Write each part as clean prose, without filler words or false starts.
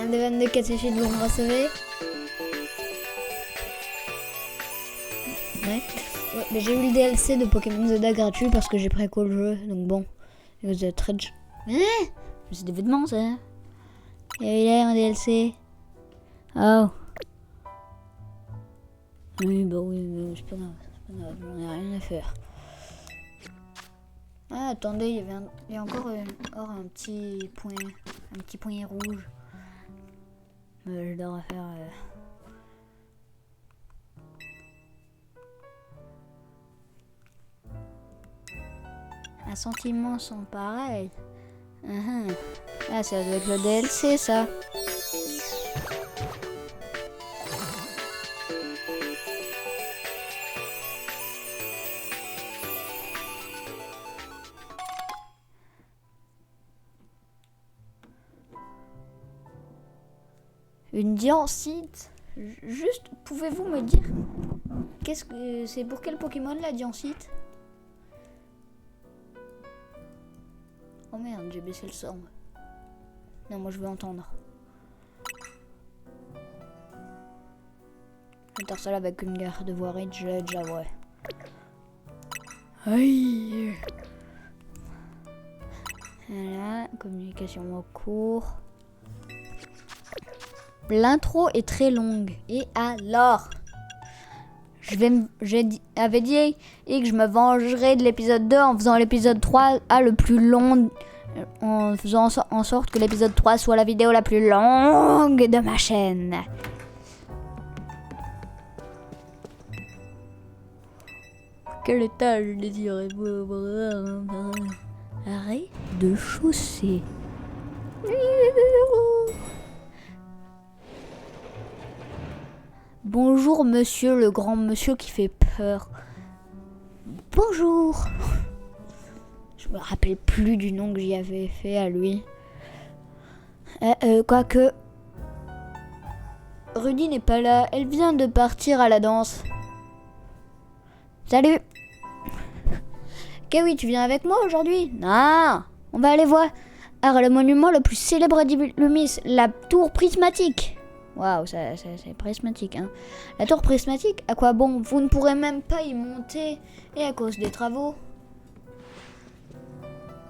Un des 22 catéchistes vont me recevoir. Ouais, mais j'ai eu le DLC de Pokémon Zelda gratuit parce que j'ai préco le jeu, donc bon. Vous êtes très... c'est des vêtements ça. Il y a un DLC. Oh. Oui, bah oui, mais c'est pas grave, j'en ai rien à faire. Ah, attendez, il y a encore un petit point rouge. Je devrais faire... Un sentiment sans pareil. Ah, ça doit être le DLC, ça. Une diancite. Juste, pouvez-vous me dire qu'est-ce que c'est pour quel Pokémon la diancite? Oh merde, j'ai baissé le son. Non, moi je veux entendre. Je vais faire ça avec une garde de voirie, je l'ai déjà, ouais. Aïe. Voilà, communication en cours. L'intro est très longue. Et alors? J'avais dit et que je me vengerai de l'épisode 2 en faisant l'épisode 3 le plus long, en faisant en sorte que l'épisode 3 soit la vidéo la plus longue de ma chaîne. Quel étage désirez-vous? Arrêt de chaussée. Bonjour monsieur, le grand monsieur qui fait peur. Bonjour. Je me rappelle plus du nom que j'y avais fait à lui. Quoique... Rudy n'est pas là, elle vient de partir à la danse. Salut. Kawi, tu viens avec moi aujourd'hui? Non, on va aller voir le monument le plus célèbre d'Illumis, la tour prismatique. Waouh, c'est prismatique, hein. La tour prismatique, à quoi bon? Vous ne pourrez même pas y monter, et à cause des travaux.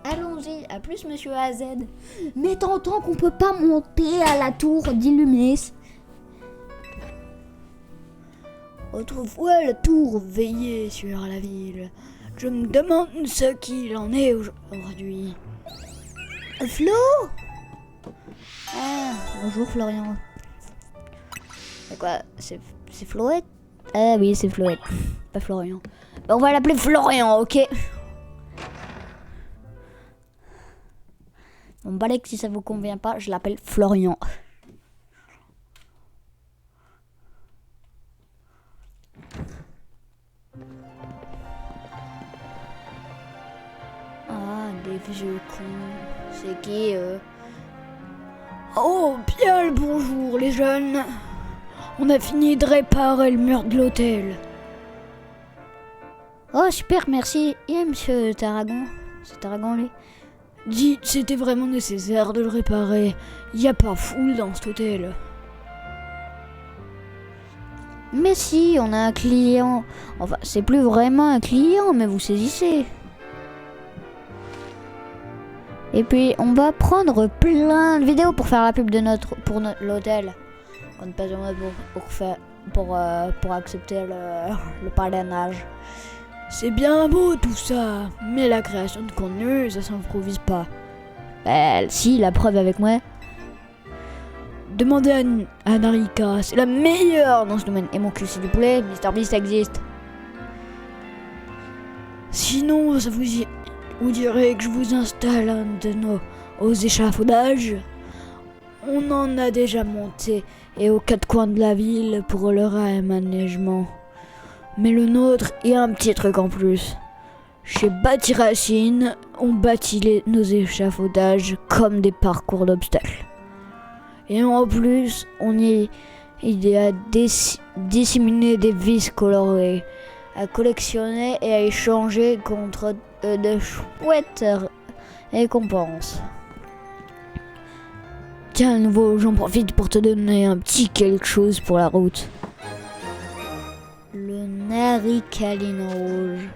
Allons-y, à plus, monsieur AZ. Mais t'entends qu'on peut pas monter à la tour d'Illumis. Autrefois, la tour veillait sur la ville. Je me demande ce qu'il en est aujourd'hui. Flo? Ah, bonjour Florian. C'est quoi? C'est Floette? Ah oui, c'est Floette. Pas Florian. On va l'appeler Florian, ok? Bon, balai que si ça vous convient pas, je l'appelle Florian. Ah, des vieux cons. C'est qui, Oh, bien le bonjour, les jeunes. On a fini de réparer le mur de l'hôtel. Oh, super, merci. Et monsieur Tarragon? C'est Tarragon, lui? Dites, c'était vraiment nécessaire de le réparer. Y a pas foule dans cet hôtel. Mais si, on a un client. Enfin, c'est plus vraiment un client, mais vous saisissez. Et puis, on va prendre plein de vidéos pour faire la pub de l'hôtel. On pas pour accepter le parrainage. C'est bien beau tout ça, mais la création de contenu, ça s'improvise pas. Si, la preuve avec moi. Demandez à Narika, c'est la meilleure dans ce domaine. Et mon cul, s'il vous plaît, MrBeast existe. Sinon, ça vous dirait que je vous installe un de nos échafaudages. On en a déjà monté et aux quatre coins de la ville pour le réaménagement. Mais le nôtre est un petit truc en plus. Chez Bâti Racine, on bâtit nos échafaudages comme des parcours d'obstacles. Et en plus, on y a disséminé des vis colorées, à collectionner et à échanger contre de chouettes récompenses. Tiens, à nouveau, j'en profite pour te donner un petit quelque chose pour la route. Le Naricaline rouge.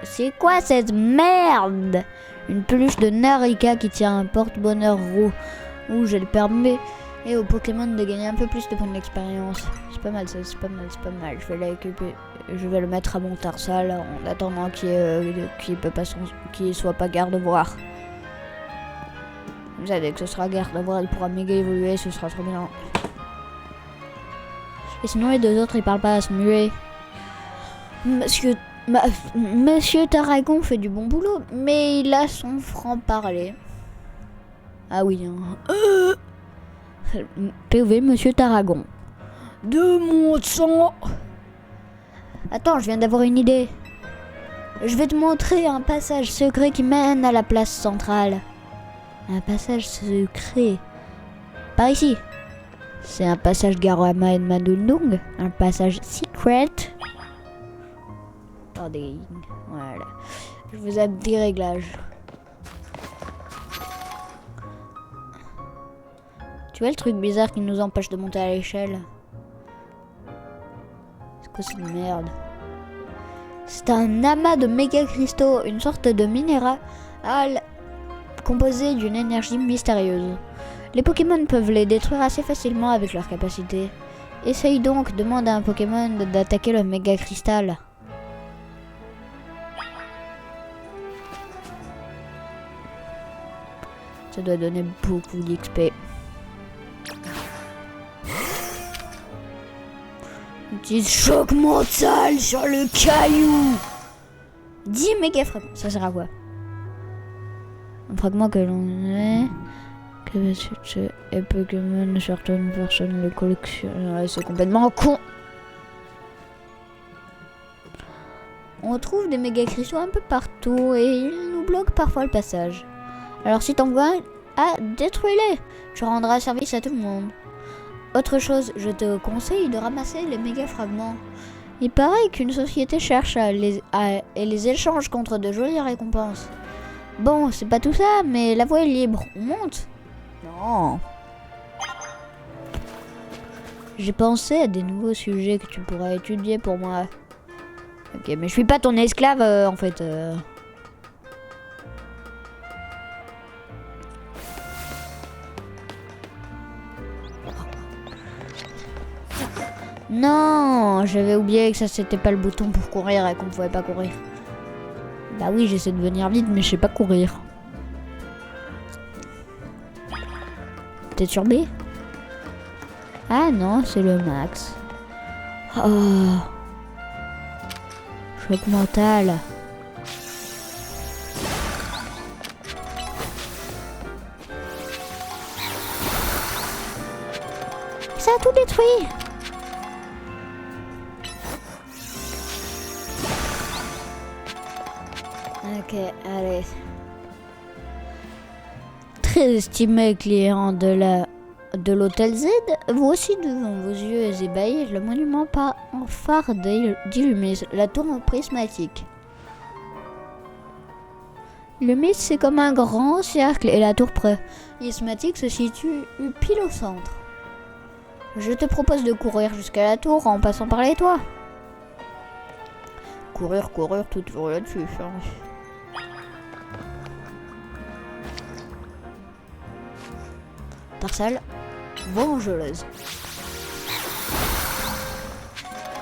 C'est quoi cette merde? Une peluche de Narika qui tient un porte-bonheur rouge. Elle permet aux Pokémon de gagner un peu plus de points d'expérience. C'est pas mal ça, c'est pas mal. Je vais le mettre à mon Tarsal en attendant qu'il soit pas garde-voir. Comme ça, dès que ce sera garde-voir, il pourra méga évoluer, ce sera trop bien. Et sinon les deux autres ils parlent pas à se muer. Monsieur Tarragon fait du bon boulot, mais il a son franc-parler. Ah oui, hein. POV, Monsieur Tarragon. De mon sang. Attends, je viens d'avoir une idée. Je vais te montrer un passage secret qui mène à la place centrale. Un passage secret. Par ici. C'est un passage Garama et Madundung. Un passage secret. Voilà. Je vous ai des réglages. Tu vois le truc bizarre qui nous empêche de monter à l'échelle? C'est quoi cette merde? C'est un amas de méga cristaux, une sorte de minéral composé d'une énergie mystérieuse. Les Pokémon peuvent les détruire assez facilement avec leur capacité. Essaye donc, demande à un Pokémon d'attaquer le méga cristal. Ça doit donner beaucoup d'XP. Utilise choc mental sur le caillou. 10 méga fragments. Ça sert à quoi? Un fragment que l'on est. Et Pokémon, certaines personnes le collectionnent. C'est complètement con. On trouve des méga cristaux un peu partout et ils nous bloquent parfois le passage. Alors si t'en vois un, détruis-les. Tu rendras service à tout le monde. Autre chose, je te conseille de ramasser les méga fragments. Il paraît qu'une société cherche et les échange contre de jolies récompenses. Bon, c'est pas tout ça, mais la voie est libre. On monte? Non. J'ai pensé à des nouveaux sujets que tu pourrais étudier pour moi. Ok, mais je suis pas ton esclave en fait. Non, j'avais oublié que ça c'était pas le bouton pour courir et qu'on pouvait pas courir. Bah oui, j'essaie de venir vite mais je sais pas courir. T'es sur B? Ah non, c'est le max. Oh. Choc mental. Ça a tout détruit. Ok, allez. Très estimé client de l'hôtel Z, voici devant vos yeux ébahis le monument en phare d'Illumis, la tour prismatique. Illumis, c'est comme un grand cercle et la tour prismatique se situe pile au centre. Je te propose de courir jusqu'à la tour en passant par les toits. Courir, tout toujours là-dessus. Tarsal, vengeuse.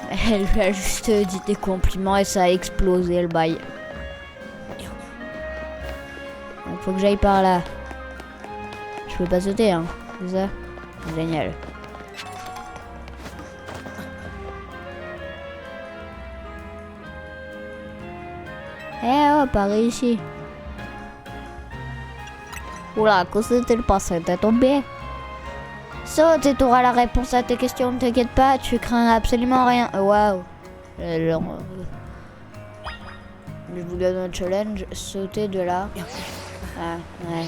Elle lui a juste dit des compliments et ça a explosé le bail. Il faut que j'aille par là. Je peux pas sauter, hein. C'est ça? Génial. Eh oh, par ici. Oula, que s'est-il passé? T'es tombé? Saute et t'auras la réponse à tes questions, ne t'inquiète pas, tu crains absolument rien. Waouh. Alors, je vous donne un challenge, sauter de là. Ah, ouais.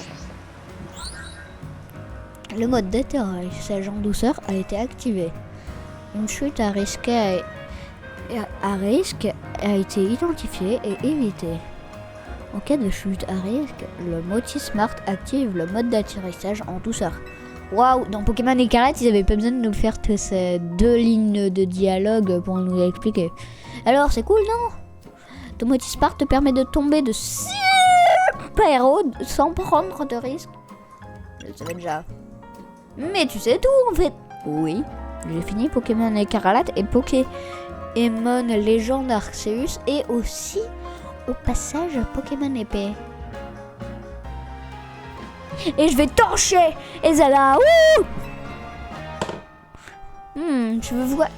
Le mode d'atterrissage en douceur a été activé. Une chute à risque a été identifiée et évitée. En cas de chute à risque, le Motis Smart active le mode d'atterrissage en douceur. Waouh, dans Pokémon Écarlate, ils avaient pas besoin de nous faire que ces 2 lignes de dialogue pour nous expliquer. Alors, c'est cool, non? Tomotis Spark te permet de tomber de super haut sans prendre de risques. Je le savais déjà. Mais tu sais tout, en fait. Oui, j'ai fini Pokémon Écarlate et Pokémon Légende Arceus et aussi, au passage, Pokémon Épée. Et je vais torcher Ezala. Je veux voir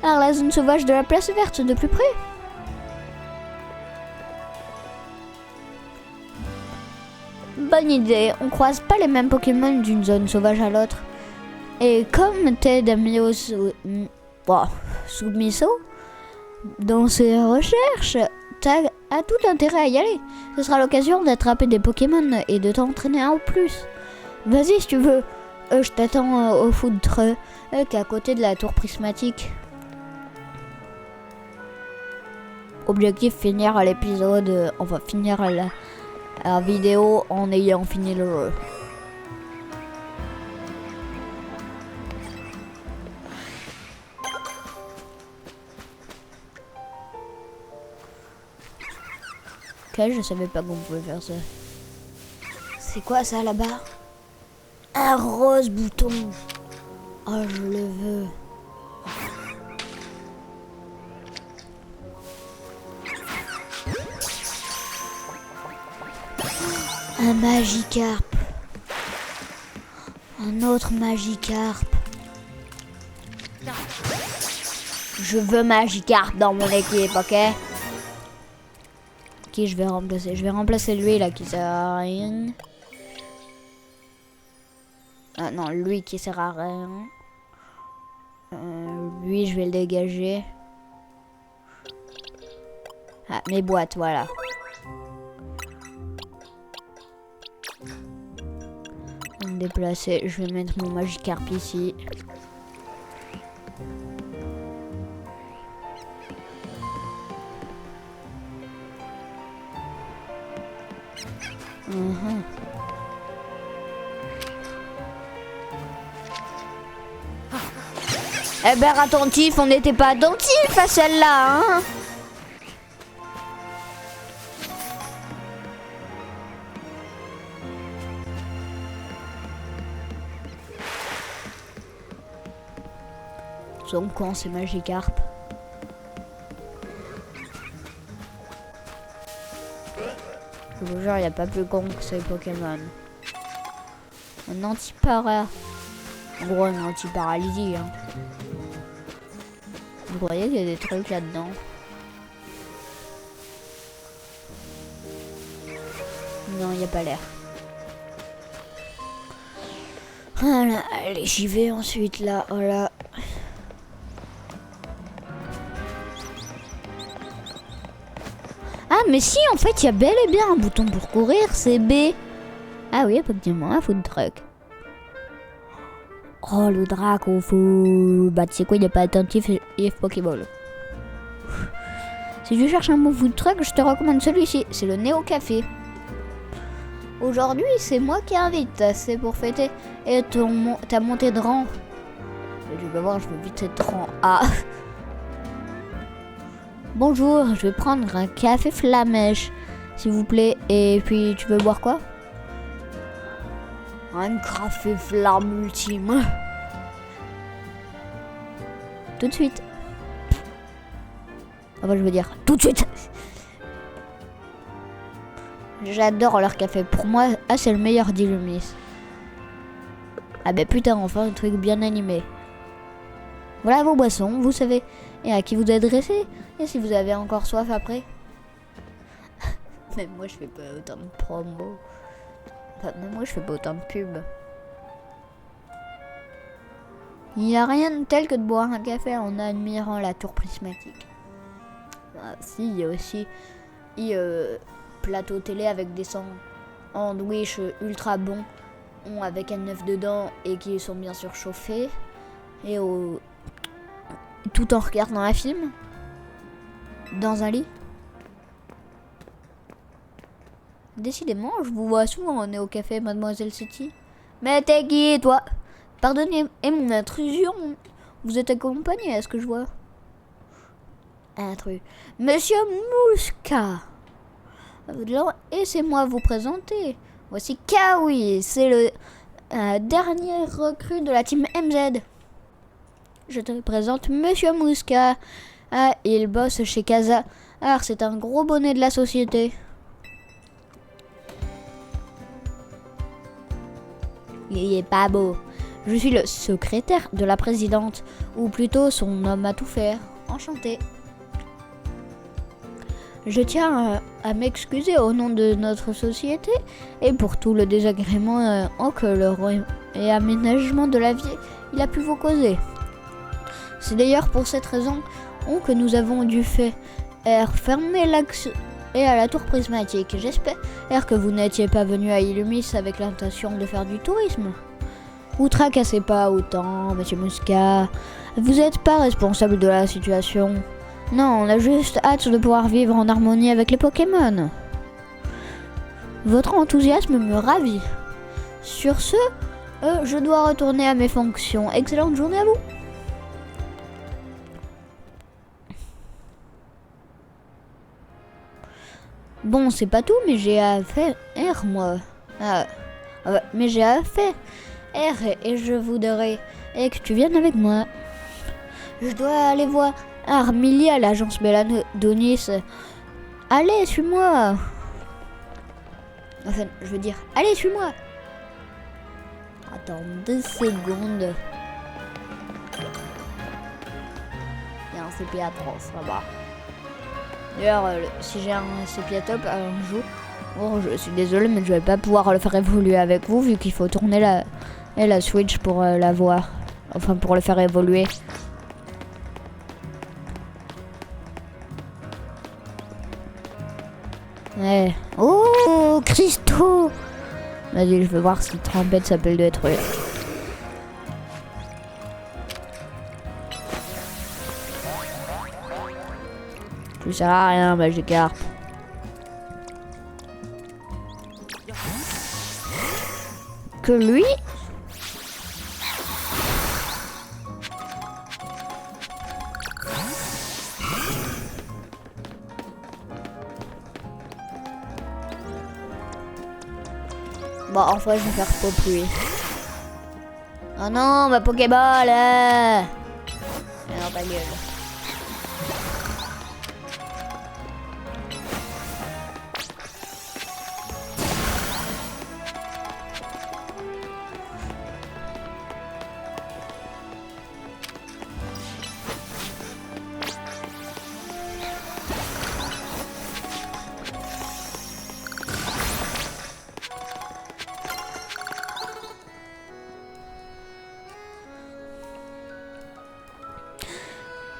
la zone sauvage de la place verte de plus près. Bonne idée, on croise pas les mêmes Pokémon d'une zone sauvage à l'autre. Et comme t'es Damio Submiso, dans ses recherches, t'as tout intérêt à y aller. Ce sera l'occasion d'attraper des Pokémon et de t'entraîner un ou plus. Vas-y si tu veux. Je t'attends au food truck à côté de la tour prismatique. Objectif, finir l'épisode. On va finir la vidéo en ayant fini le jeu. Ok, je savais pas qu'on pouvait faire ça. C'est quoi ça là-bas? Un rose bouton. Oh, je le veux. Un Magikarp. Un autre Magikarp. Je veux Magikarp dans mon équipe, ok? Qui je vais remplacer? Je vais remplacer lui là qui sert à rien. Ah non, lui qui sert à rien. Lui je vais le dégager. Ah, mes boîtes, voilà. Je vais me déplacer, je vais mettre mon Magikarp ici. Eh ben attentif, on n'était pas attentif à celle-là, hein. Ils sont cons ces Magikarp. Je vous jure, il n'y a pas plus con que ces Pokémon. Un anti-para. En gros, un anti-paralysie. Hein. Vous voyez qu'il y a des trucs là-dedans. Non, il n'y a pas l'air. Voilà, allez, j'y vais ensuite là. Voilà. Ah, mais si, en fait, il y a bel et bien un bouton pour courir, c'est B. Ah oui, effectivement, un food truck. Oh, le Draco, faut... Bah, tu sais quoi, il n'y a pas attentif et Pokéball. Si tu cherches un bon food truck, je te recommande celui-ci. C'est le Néo Café. Aujourd'hui, c'est moi qui invite. C'est pour fêter et ta montée de rang. Tu vas voir, je veux vite être rang A. Bonjour, je vais prendre un café flamèche, s'il vous plaît. Et puis, tu veux boire quoi? Un café flamme ultime. Tout de suite. Enfin, je veux dire, tout de suite. J'adore leur café. Pour moi, c'est le meilleur d'Illumis. Ah ben putain, enfin un truc bien animé. Voilà vos boissons, vous savez. Et à qui vous adressez. Et si vous avez encore soif après. Même moi, je fais pas autant de promo. Enfin, même moi, je fais pas autant de pub. Il n'y a rien de tel que de boire un café en admirant la tour prismatique. Ah, si, il y a aussi plateau télé avec des sandwichs ultra bons avec un œuf dedans et qui sont bien sûr chauffés. Et tout en regardant un film. Dans un lit. Décidément, je vous vois souvent au Néo Café, Mademoiselle City. Mais t'es qui, toi? Pardonnez mon intrusion. Vous êtes accompagné, est-ce que je vois? Intrus. Monsieur Mouska. Laissez-moi vous présenter. Voici Kawi. C'est le dernier recrue de la team MZ. Je te présente Monsieur Mouska. Ah, il bosse chez Casa. Alors, c'est un gros bonnet de la société. Il est pas beau. Je suis le secrétaire de la présidente, ou plutôt son homme à tout faire. Enchanté. Je tiens à m'excuser au nom de notre société et pour tout le désagrément que le réaménagement de la vie il a pu vous causer. C'est d'ailleurs pour cette raison que nous avons dû faire fermer l'accès à la tour prismatique. J'espère que vous n'étiez pas venu à Illumis avec l'intention de faire du tourisme. Vous tracassez pas autant, monsieur Mouska. Vous n'êtes pas responsable de la situation. Non, on a juste hâte de pouvoir vivre en harmonie avec les Pokémon. Votre enthousiasme me ravit. Sur ce, je dois retourner à mes fonctions. Excellente journée à vous. Bon, c'est pas tout, mais j'ai affaire, moi. Mais j'ai affaire, et je voudrais que tu viennes avec moi. Je dois aller voir Armilia, l'agence Belladonis. Allez, suis-moi. Enfin, je veux dire, allez, suis-moi. Attends 2 secondes. Il y a un CP atroce là-bas. D'ailleurs, si j'ai un CP top un jour, je suis désolé, mais je vais pas pouvoir le faire évoluer avec vous vu qu'il faut tourner la Switch pour la voir. Enfin, pour le faire évoluer. Ouais. Oh, Christo! Vas-y, je veux voir si Trompette s'appelle détruire. Tu sers à rien, Magikarp. Que lui? Bon, en fait, je vais faire pop lui. Oh non, ma Pokéball! Non, ta gueule.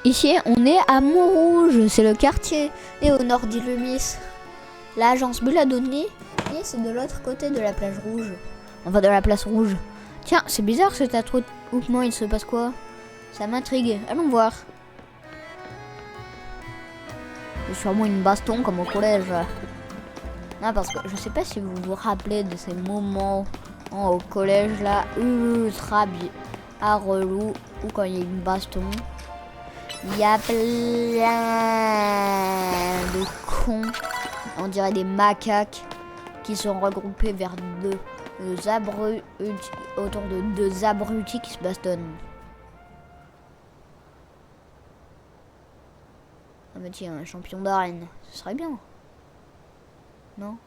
Ici, on est à Montrouge, c'est le quartier, et au nord d'Illumis. L'agence Belladonis, et c'est de l'autre côté de la plage rouge. Enfin, de la place rouge. Tiens, c'est bizarre cet attroupement, il se passe quoi? Ça m'intrigue, allons voir. C'est sûrement une baston comme au collège. Non, parce que je sais pas si vous vous rappelez de ces moments au collège là, ultra à relou, ou quand il y a une baston. Il y a plein de cons, on dirait des macaques, qui sont regroupés vers autour de 2 abrutis qui se bastonnent. Ah mais tiens, un champion d'arène, ce serait bien. Non?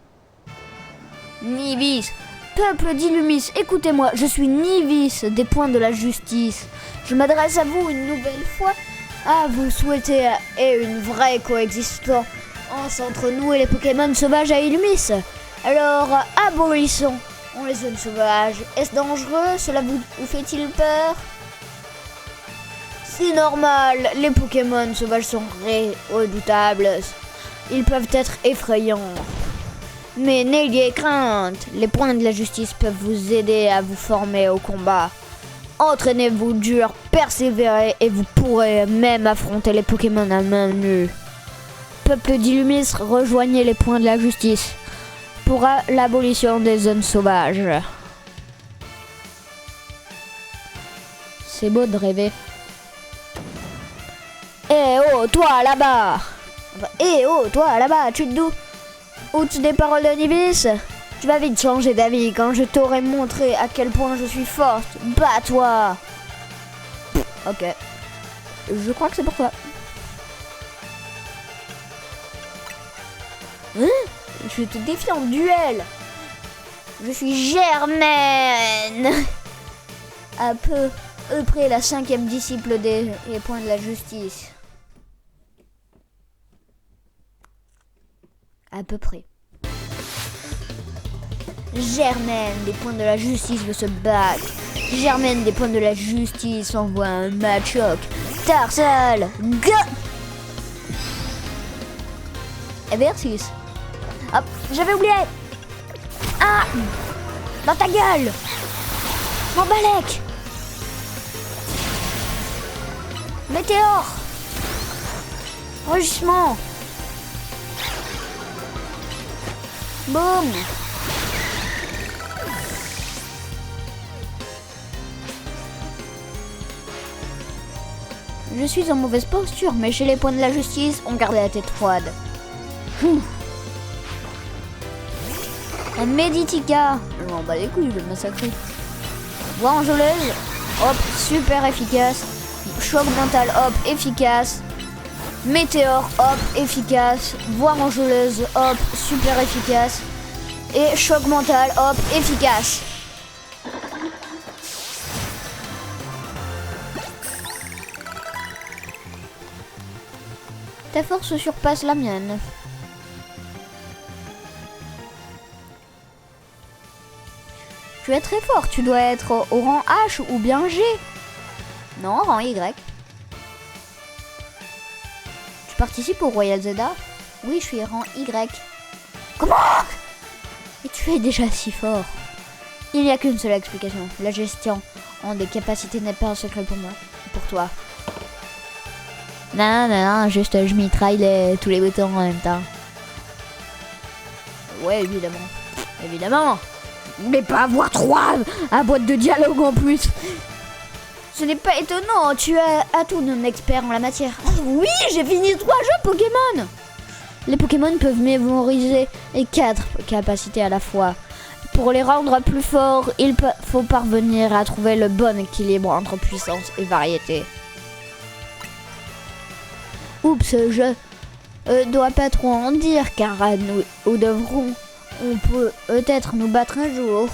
Nivis, peuple d'Illumis, écoutez-moi, je suis Nivis, des points de la justice. Je m'adresse à vous une nouvelle fois. Ah, vous souhaitez une vraie coexistence entre nous et les Pokémon sauvages à Illumis. Alors, abolissons les zones sauvages. Est-ce dangereux? Cela vous fait-il peur? C'est normal, les Pokémon sauvages sont redoutables. Ils peuvent être effrayants. Mais n'ayez crainte, les points de la justice peuvent vous aider à vous former au combat. Entraînez-vous dur, persévérez et vous pourrez même affronter les Pokémon à main nue. Peuple d'Illumis, rejoignez les points de la justice pour l'abolition des zones sauvages. C'est beau de rêver. Eh oh, toi là-bas! Enfin, eh oh, toi là-bas, tu te doutes des paroles de Nibis? Tu vas vite changer d'avis quand je t'aurai montré à quel point je suis forte. Bats-toi! Ok. Je crois que c'est pour toi. Hein? Je te défie en duel. Je suis Germaine. À peu près la 5e disciple des points de la justice. À peu près. Germaine des points de la justice veut se battre. Germaine des points de la justice envoie un match-up. Tarsal, go! Et versus. Hop, j'avais oublié. Ah! Dans ta gueule! Mon balèque! Météore! Rugissement! Boum! Je suis en mauvaise posture, mais chez les points de la justice, on gardait la tête froide. Un Meditica. Je m'en bats les couilles, je vais le massacrer. Voix enjôleuse. Hop, super efficace. Choc mental, hop, efficace. Météore, hop, efficace. Voix enjôleuse, hop, super efficace. Et choc mental, hop, efficace. Ta force surpasse la mienne. Tu es très fort, tu dois être au rang H ou bien G. Non, rang Y. Tu participes au Royal Zelda? Oui, je suis rang Y. Comment? Et tu es déjà si fort. Il n'y a qu'une seule explication. La gestion en des capacités n'est pas un secret pour moi. Pour toi. Non, juste je mitraille tous les boutons en même temps. Ouais, évidemment. Évidemment. Mais pas avoir 3 à boîte de dialogue en plus. Ce n'est pas étonnant, tu as tout un expert en la matière. Oui, j'ai fini 3 jeux Pokémon. Les Pokémon peuvent mémoriser les 4 capacités à la fois. Pour les rendre plus forts, il faut parvenir à trouver le bon équilibre entre puissance et variété. Oups, je dois pas trop en dire car nous devrons, on peut peut-être nous battre un jour.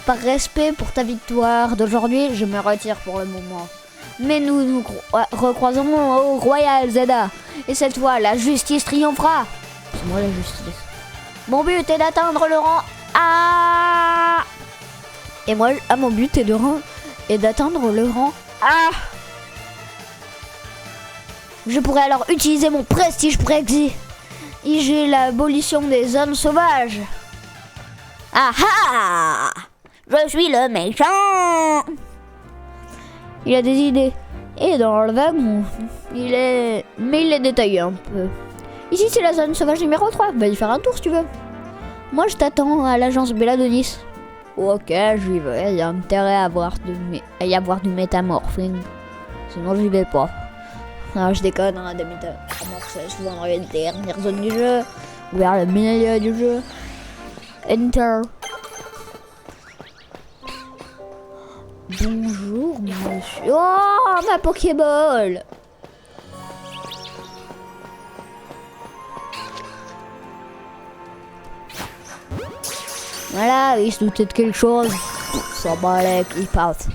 Par respect pour ta victoire d'aujourd'hui, je me retire pour le moment. Mais nous recroiserons au Royal Zelda. Et cette fois, la justice triomphera. C'est moi la justice. Mon but est d'atteindre le rang A. Et moi, mon but est d'atteindre le rang A. Je pourrais alors utiliser mon prestige pour exiger l'abolition des zones sauvages. Ah ah! Je suis le méchant! Il a des idées. Et dans le wagon, mais il est détaillé un peu. Ici, c'est la zone sauvage numéro 3. Va y faire un tour si tu veux. Moi, je t'attends à l'agence Belladonis. Ok, j'y vais. Il y a intérêt à y avoir du métamorphing. Sinon, j'y vais pas. Non, je déconne, hein, des métamorphes, c'est souvent dans les dernières zones du jeu. Ou vers le milieu du jeu. Enter. Bonjour, monsieur. Oh, ma Pokéball! Voilà, il se doutait de quelque chose. Ça balèque, il passe.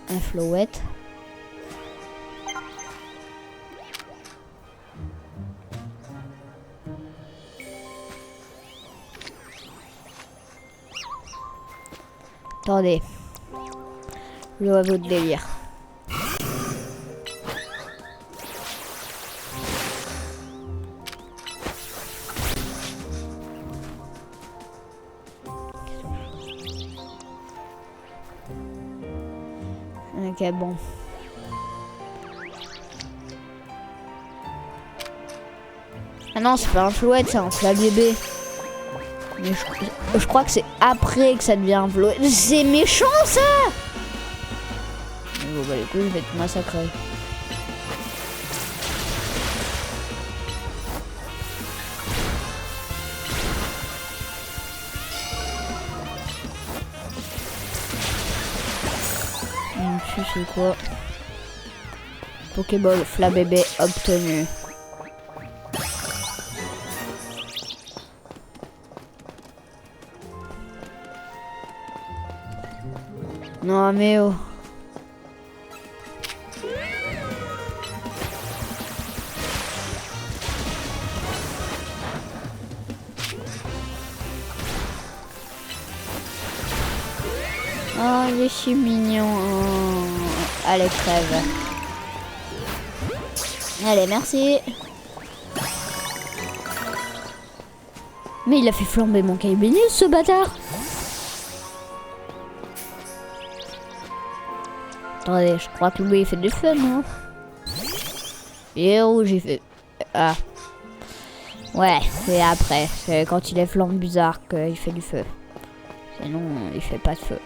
Un Floette. Attendez. Je vois votre délire. Ok, bon. Ah non, c'est pas un flouette, c'est un fla bébé. Mais je crois que c'est après que ça devient un flouette. C'est méchant ça. Bon bah les couilles, je vais te massacrer. Tu sais quoi? Pokéball Fla bébé obtenu. Non mais oh. Oh, il est si mignon. Oh. Allez, crève. Allez, merci. Mais il a fait flamber mon Caillebénus, ce bâtard. Attendez, je crois que lui, il fait du feu, non? Et où j'ai fait... Ah. Ouais, c'est après. C'est quand il est flambe bizarre qu'il fait du feu. Sinon, il fait pas de feu.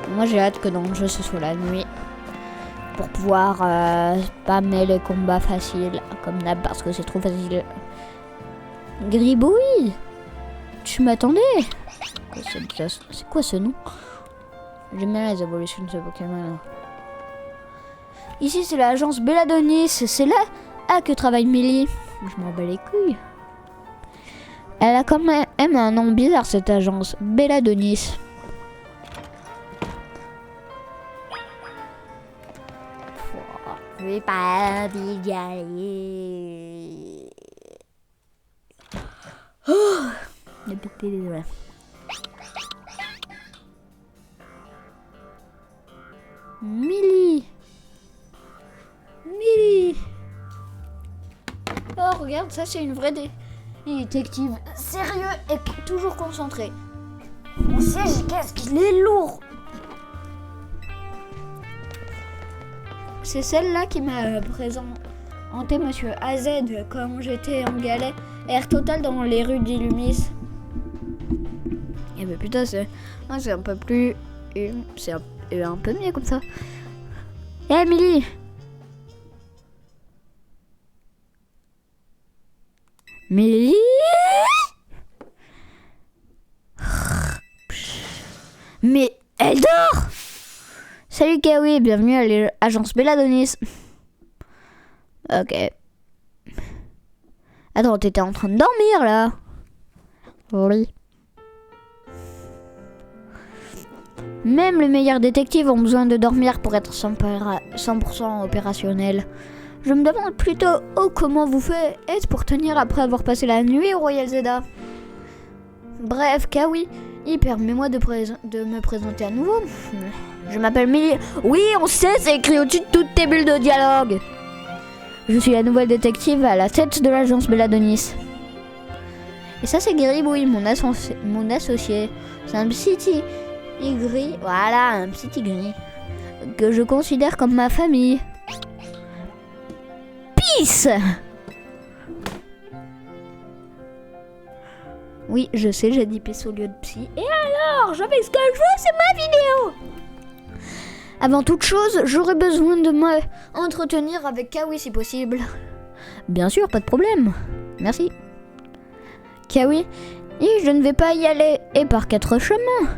Moi j'ai hâte que dans le jeu ce soit la nuit pour pouvoir spammer les combats faciles comme d'hab parce que c'est trop facile. Gribouille, tu m'attendais? C'est quoi ce nom? J'aime bien les évolutions de ce Pokémon. Ici c'est l'agence Belladonis, c'est là que travaille Millie. Je m'en bats les couilles. Elle a quand même un nom bizarre cette agence, Belladonis. Je vais pas y aller. Oh, j'ai pété les doigts. Millie. Oh, regarde, ça c'est une vraie détective. Sérieux et toujours concentré. On sait qu'est-ce qu'il est lourd. C'est celle-là qui m'a présenté Monsieur AZ quand j'étais en galère totale dans les rues d'Illumis. Et ben putain, c'est un peu plus... C'est un peu mieux comme ça. Et Emily. Millie. Mais elle dort. Salut Kawi, bienvenue à l'agence Belladonis. Ok. Attends, t'étais en train de dormir là? Oui. Même les meilleurs détectives ont besoin de dormir pour être 100% opérationnels. Je me demande plutôt comment vous faites pour tenir après avoir passé la nuit au Royal Zelda. Bref, Kawi, permets-moi de me présenter à nouveau. Je m'appelle Millie. Oui, on sait, c'est écrit au-dessus de toutes tes bulles de dialogue. Je suis la nouvelle détective à la tête de l'agence Belladonis. Et ça, c'est Gribouille, mon associé. C'est un petit gris. Voilà, un petit gris. Que je considère comme ma famille. Peace! Oui, je sais, j'ai dit peace au lieu de psy. Et alors, je fais ce que je veux, c'est ma vidéo! Avant toute chose, j'aurais besoin de m'entretenir avec Kawi si possible. Bien sûr, pas de problème. Merci. Kawi, je ne vais pas y aller et par 4 chemins.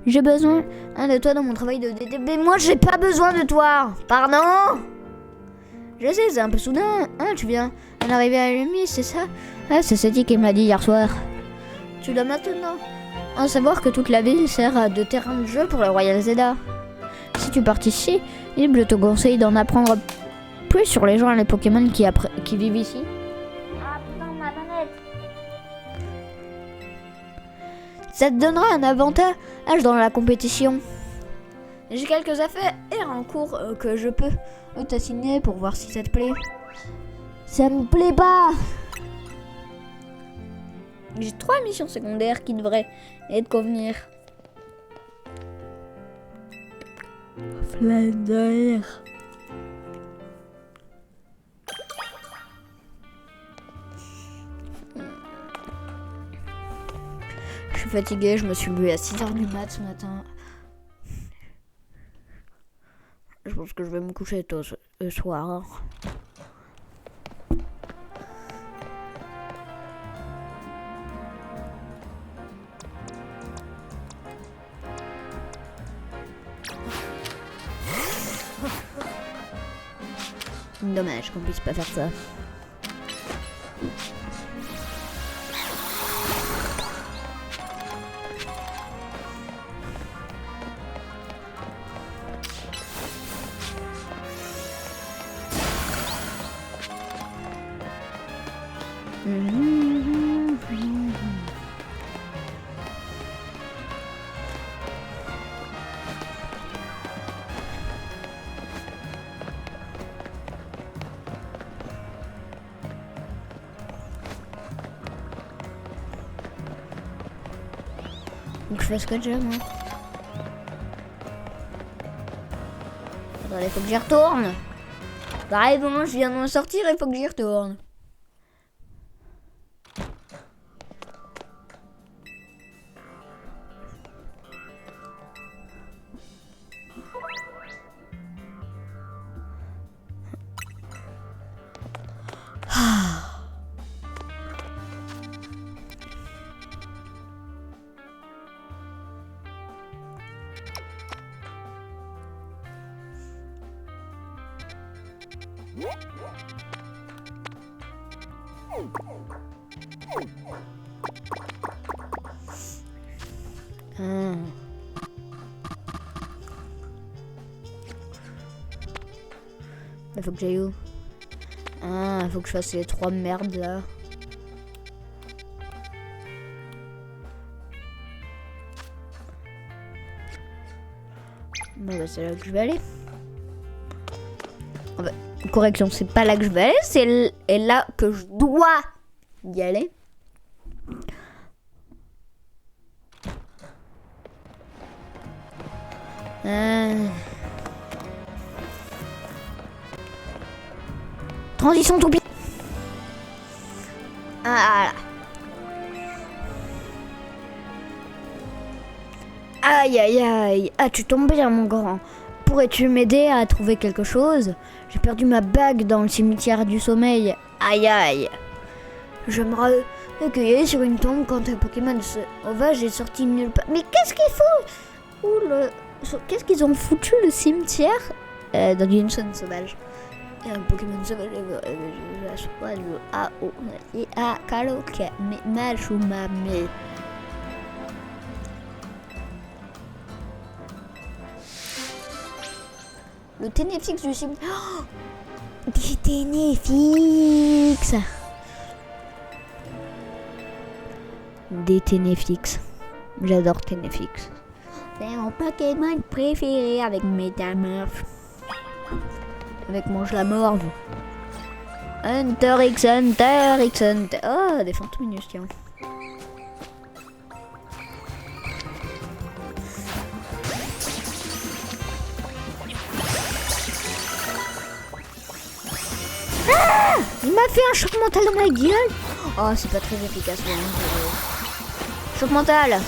J'ai besoin de toi dans mon travail de DTB. Moi, j'ai pas besoin de toi. Pardon? Je sais, c'est un peu soudain. Hein, tu viens d'arriver à Lumi, c'est ça? Ah, c'est Seti qui me l'a dit hier soir. Tu dois maintenant en savoir que toute la ville sert de terrain de jeu pour le Royal Zelda. Si tu participes, je te conseille d'en apprendre plus sur les gens et les Pokémon qui vivent ici. Ah putain, ma manette. Ça te donnera un avantage dans la compétition. J'ai quelques affaires en cours que je peux t'assigner pour voir si ça te plaît. Ça me plaît pas. J'ai 3 missions secondaires qui devraient être convenir. Flender. Je suis fatiguée, je me suis levée à 6h du mat ce matin. Je pense que je vais me coucher tôt ce soir. Dommage qu'on puisse pas faire ça. Donc je fais ce que j'aime, moi. Attendez, faut que j'y retourne. Pareil, moment, je viens de m'en sortir, il faut que j'y retourne. Il faut que j'aille où? Il faut que je fasse les 3 merdes là. Bon bah c'est là que je vais aller. Enfin, correction, c'est pas là que je vais aller, c'est là que je dois y aller. Transition toupie. Ah là. Aïe aïe aïe. Ah, tu tombes bien mon grand. Pourrais-tu m'aider à trouver quelque chose? J'ai perdu ma bague dans le cimetière du sommeil. Aïe aïe. Je me recueillais sur une tombe quand un Pokémon sauvage est sorti de nulle part. Mais qu'est-ce qu'il faut? Qu'est-ce qu'ils ont foutu le cimetière dans une zone sauvage? Un Pokémon sauvage le Ténéfix du cimetière. Oh, des Ténéfix. Des Ténéfix. J'adore Ténéfix. C'est mon Pokémon préféré avec Métamorph. Avec mon Glamorve. Hunter X Hunter X Hunter. Oh, des Fantominus, tiens. Ah, il m'a fait un choc mental dans la gueule. Oh, c'est pas très efficace. Choc mental.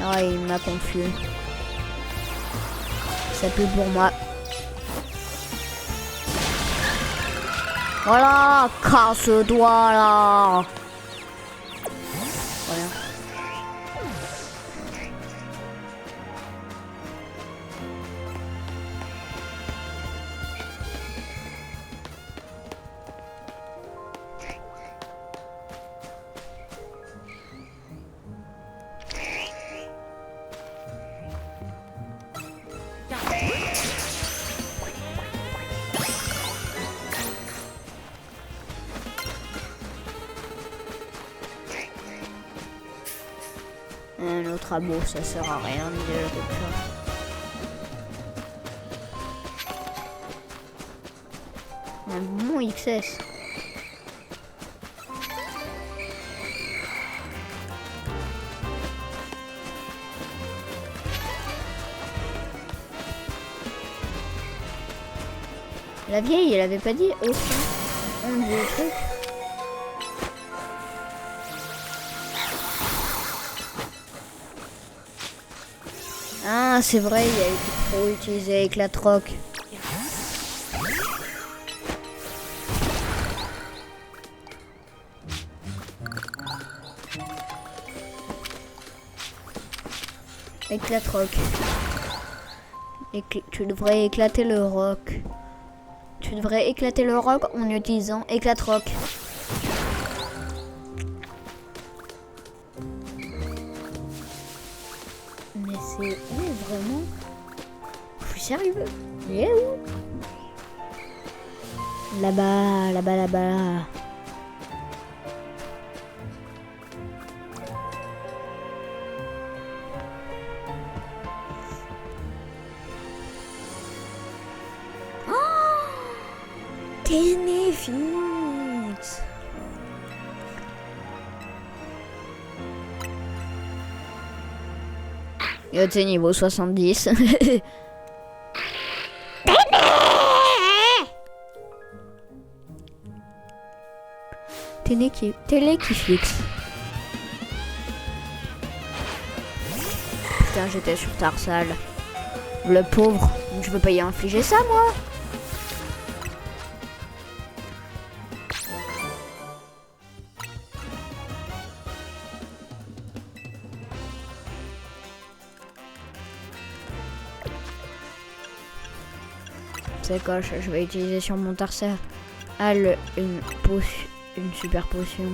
Oh, il m'a confus. Ça pue pour moi. Voilà, casse-toi là. Voilà. Un autre abo, ça sert à rien de dire quelque chose. Un bon XS. La vieille, elle avait pas dit aucun on dit le truc. Ah, c'est vrai, il y a eu trop utilisé avec la troc. Éclat roc. Tu devrais éclater le roc. Tu devrais éclater le roc en utilisant éclat roc. Mais c'est où vraiment? Je suis sérieux. Il est où? Là-bas, là-bas, là-bas. Ténéfix. Et t'es niveau 70. Télé qui fixe. Putain, j'étais sur Tarsal. Le pauvre. Je veux pas y infliger ça, moi. C'est quoi, je vais utiliser sur mon Tarsal une super potion.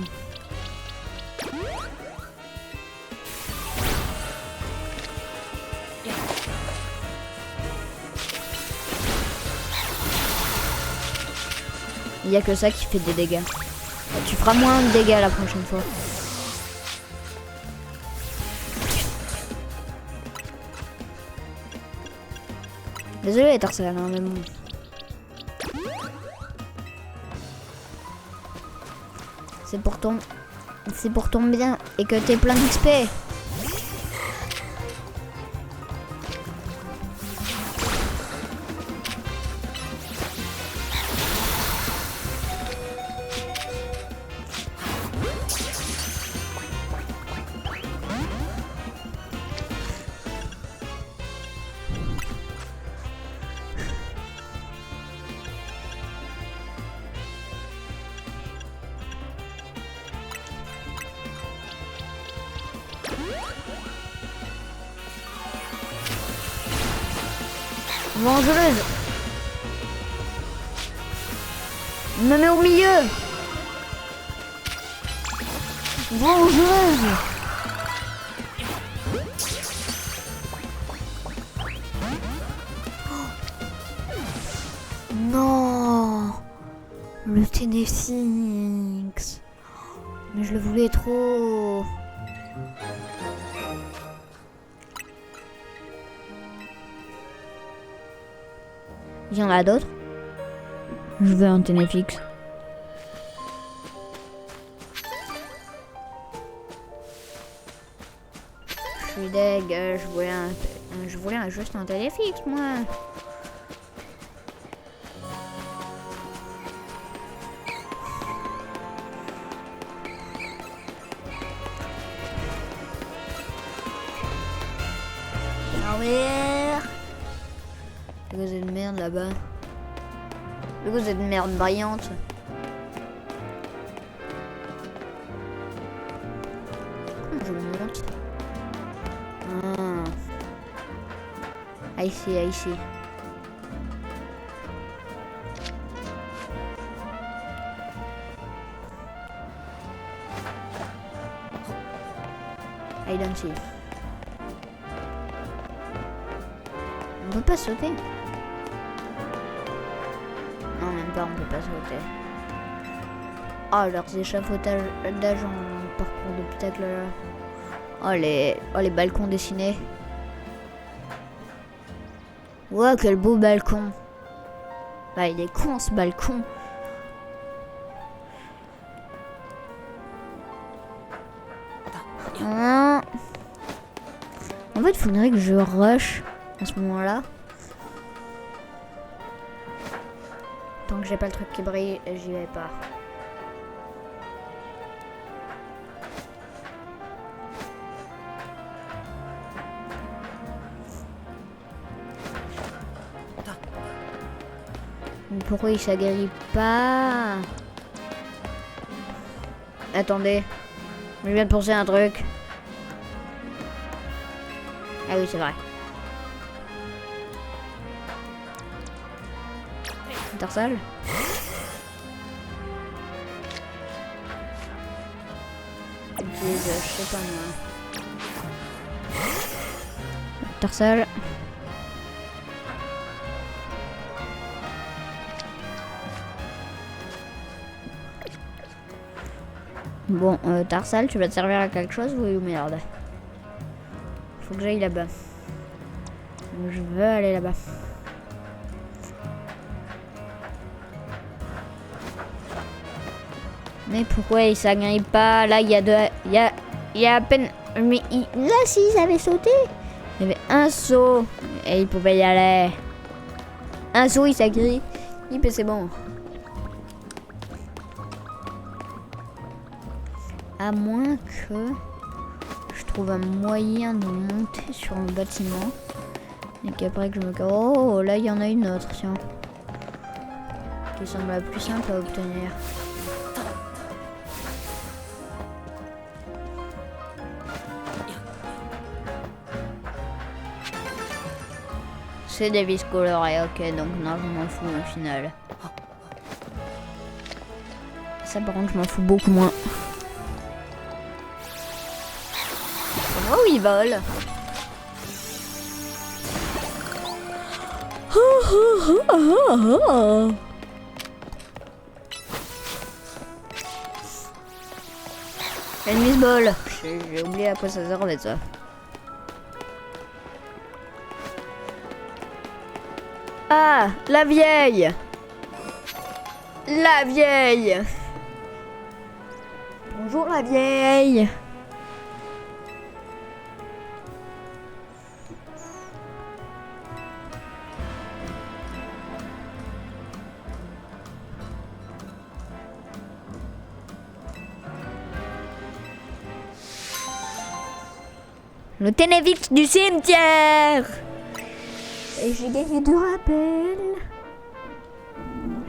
Il n'y a que ça qui fait des dégâts. Tu feras moins de dégâts la prochaine fois. Désolé Tarsal, hein, mais bon. C'est pour ton bien et que t'es plein d'XP. Vengeuse. Me mets au milieu. Vengeuse. Non. Le Ténéfix. Mais je le voulais trop. Il y en a d'autres. Je veux un Ténéfix. Je suis deg, je voulais juste un Ténéfix, moi. Le gosset de merde là-bas. Le gosset de merde brillante. Comment je monte? Ah, ici, ici. I don't see. On peut pas sauter. Non, même pas, on peut pas sauter. Oh, leurs échafaudages en parcours d'obstacles là. Oh, les balcons dessinés. Wow, quel beau balcon. Bah, il est con ce balcon. Ah. En fait, il faudrait que je rush à ce moment-là. que j'ai pas le truc qui brille, j'y vais pas. Pourquoi il s'aguerrit pas? Attendez, je viens de penser à un truc. Ah oui, c'est vrai. Tarsal. Utilise, je sais pas moi. Tarsal. Bon, Tarsal, tu vas te servir à quelque chose, oui ou merde? Faut que j'aille là-bas. Je veux aller là-bas. Mais pourquoi il s'agrille pas? Là, il y a à peine... Mais là, s'ils avaient sauté, il y avait un saut et il pouvait y aller. Un saut, il s'agrille. C'est bon. À moins que je trouve un moyen de monter sur un bâtiment et qu'après que je me... Oh, là il y en a une autre, tiens, qui semble la plus simple à obtenir. C'est des vis colorées, ok, donc non, je m'en fous au final. Ça par contre je m'en fous beaucoup moins. Oh, il vole. Une mise ball. J'ai oublié à quoi ça servait ça. Ah, la vieille. La vieille. Bonjour la vieille. Le Ténévix du cimetière. Et j'ai gagné 2 rappels.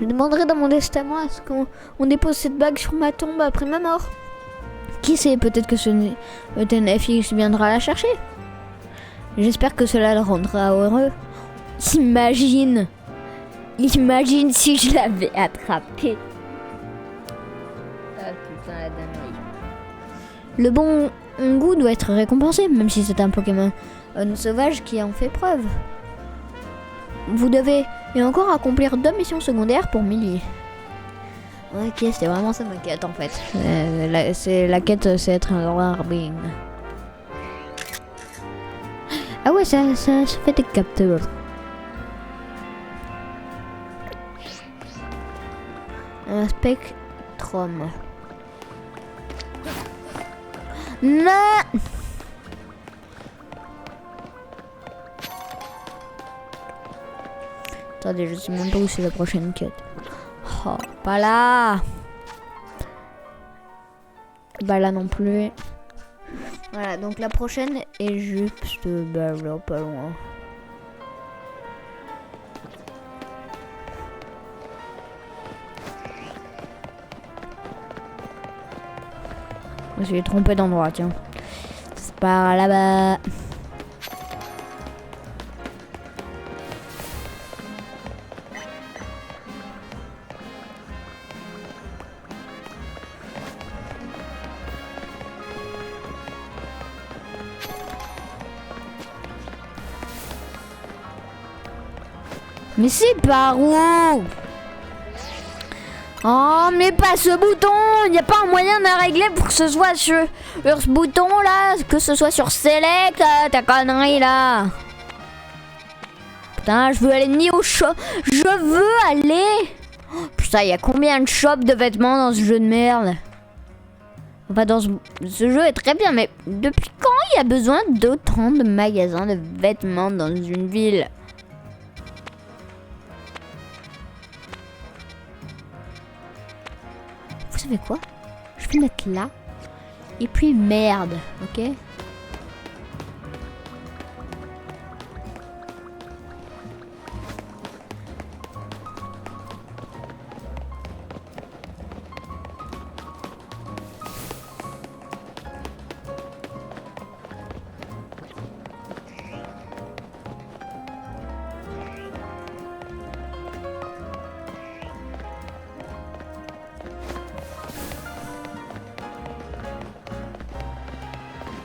Je demanderai dans mon testament à ce qu'on dépose cette bague sur ma tombe après ma mort. Qui sait, peut-être que le Ténévix viendra la chercher. J'espère que cela le rendra heureux. Imagine si je l'avais attrapé. Ah putain, la dinguerie. Le bon goût doit être récompensé, même si c'est un Pokémon sauvage qui en fait preuve. Vous devez encore accomplir 2 missions secondaires pour Millie. Ok, c'était vraiment ça ma quête en fait. La quête, c'est être un Warbing. Ah ouais, ça fait des capteurs. Un Spectrum. Non. Attendez, je sais même pas où c'est la prochaine quête. Oh, pas là. Bah là non plus. Voilà, donc la prochaine est juste bah là, pas loin. Je me suis trompé d'endroit, tiens. C'est par là-bas. Mais c'est par où? Oh, mais pas ce bouton! Il n'y a pas un moyen de régler pour que ce soit sur ce bouton là, que ce soit sur Select, ta connerie là! Putain, je veux aller ni au shop. Je veux aller! Oh, putain, il y a combien de shops de vêtements dans ce jeu de merde? Enfin, ce jeu est très bien, mais depuis quand il y a besoin d'autant de magasins de vêtements dans une ville? ça fait quoi? Je vais mettre là. Et puis merde, ok?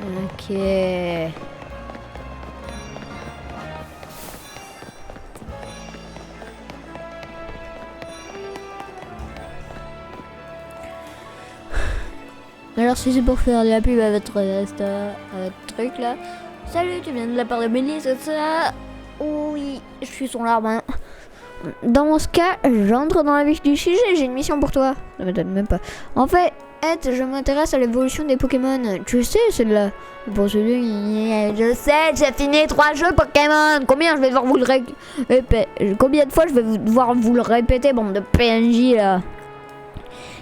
Ok. Alors si c'est pour faire de la pub à votre truc là. Salut, tu viens de la part de Mélisse, c'est ça? Oui, je suis son larbin. Dans ce cas, j'entre dans la vif du sujet, j'ai une mission pour toi. Ça m'étonne même pas. En fait, Ed, je m'intéresse à l'évolution des Pokémon. Tu sais, celle-là. Bon, celui, je sais, j'ai fini 3 jeux Pokémon. Combien je vais devoir vous le Combien de fois je vais devoir vous le répéter, bande de PNJ là?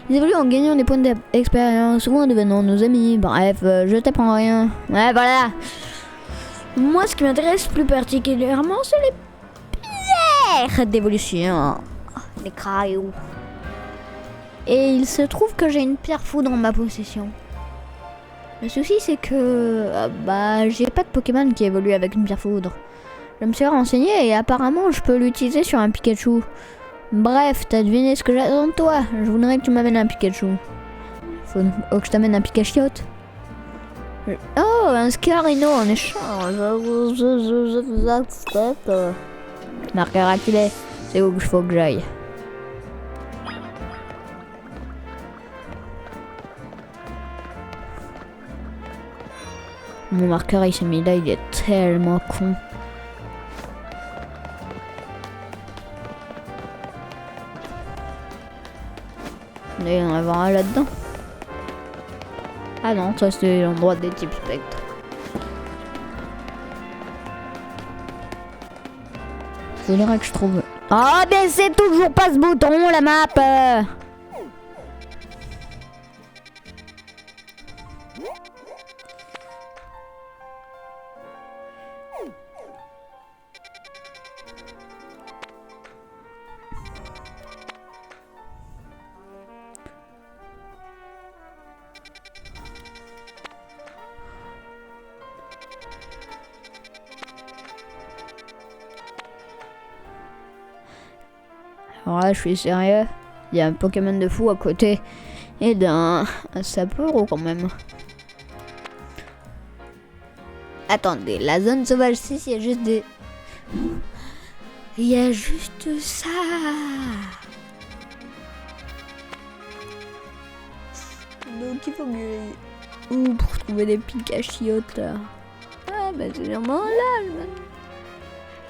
Ils évoluent en gagnant des points d'expérience ou en devenant nos amis. Bref, je t'apprends rien. Ouais, voilà. Moi, ce qui m'intéresse plus particulièrement, c'est les pierres d'évolution. Les crayons. Et il se trouve que j'ai une pierre foudre en ma possession. Le souci, c'est que j'ai pas de Pokémon qui évolue avec une pierre foudre. Je me suis renseigné et apparemment je peux l'utiliser sur un Pikachu. Bref, t'as deviné ce que j'attends de toi. Je voudrais que tu m'amènes un Pikachu. Faut que je t'amène un Pikachiote. Oh, un Scarino en échange. Marqueur acculé. C'est où qu'il faut que j'aille. Mon marqueur il s'est mis là, il est tellement con. Il y en a un là-dedans. Ah non, ça c'est l'endroit des types spectres. Faudrait que je trouve... Ah mais c'est toujours pas ce bouton la map. Alors là, je suis sérieux. Il y a un Pokémon de fou à côté. Et d'un sapeur quand même. Attendez, la zone sauvage 6, il y a juste des... Il y a juste ça. Donc il faut que j'aille où pour trouver des Pikachiotes là. Ah bah c'est sûrement là.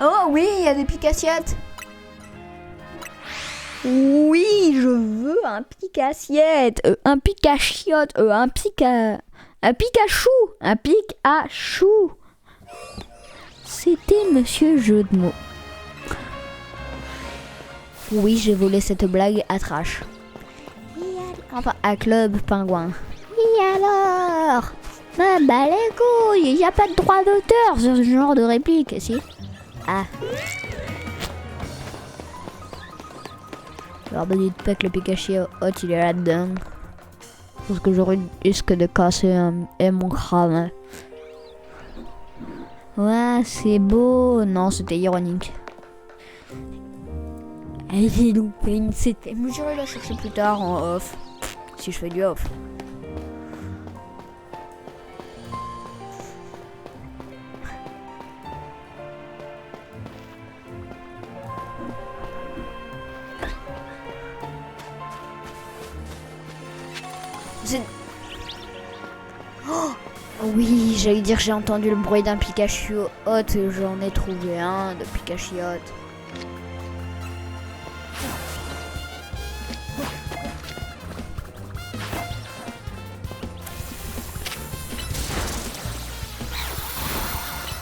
Oh oui, il y a des Pikachiotes. Oui, je veux un Pikachiette, un Pikachiote, un Pikachu, un Pikachu. C'était Monsieur Jeu de mots. Oui, j'ai volé cette blague à Trash. Enfin, à Club Pingouin. Et alors? Bah les couilles, y a pas de droit d'auteur sur ce genre de réplique, si? Ah. Alors, dites pas que le Pikachu il est là-dedans. Parce que je risque de casser mon crâne. Ouais, c'est beau. Non, c'était ironique. J'ai loupé une CT. Mais j'irai la chercher plus tard en off. Si je fais du off. Oh oui, j'allais dire j'ai entendu le bruit d'un Pikachu hot et j'en ai trouvé un de Pikachu hot.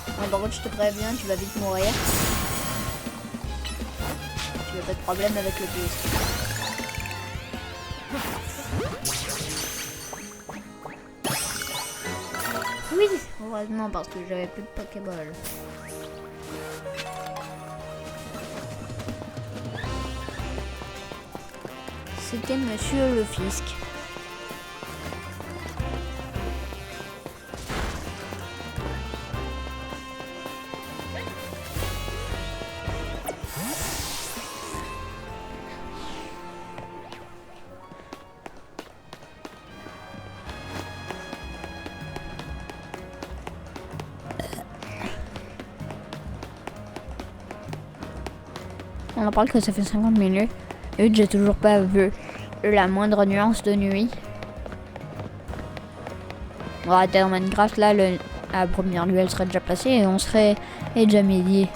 Ah, par contre je te préviens, tu vas vite mourir. Tu n'as pas de problème avec le boost. Oui, heureusement parce que j'avais plus de Pokéball. C'était Monsieur le Fisc. On en parle que ça fait 50 minutes et j'ai toujours pas vu la moindre nuance de nuit. On aurait été dans Minecraft, là, la première nuit elle serait déjà passée et on serait déjà midi.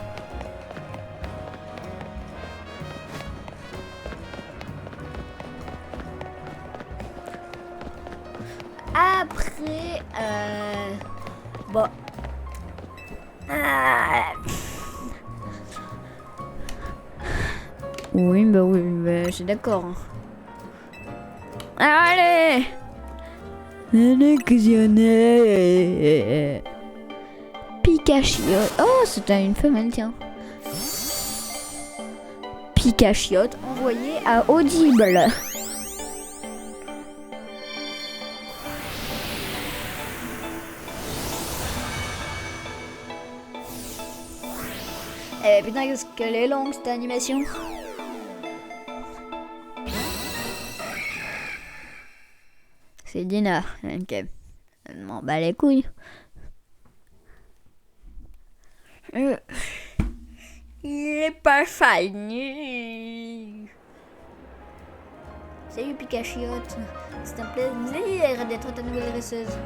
Après, bon. Oui, je suis d'accord. Allez! Pikachu. Oh, c'était une femelle, tiens. Pikachu envoyé à Audible. Eh putain, qu'est-ce qu'elle est longue cette animation. C'est Dina, ok. Elle m'en bat les couilles. Il est pas fini. Salut Pikachu, c'est un plaisir d'être ta nouvelle dresseuse.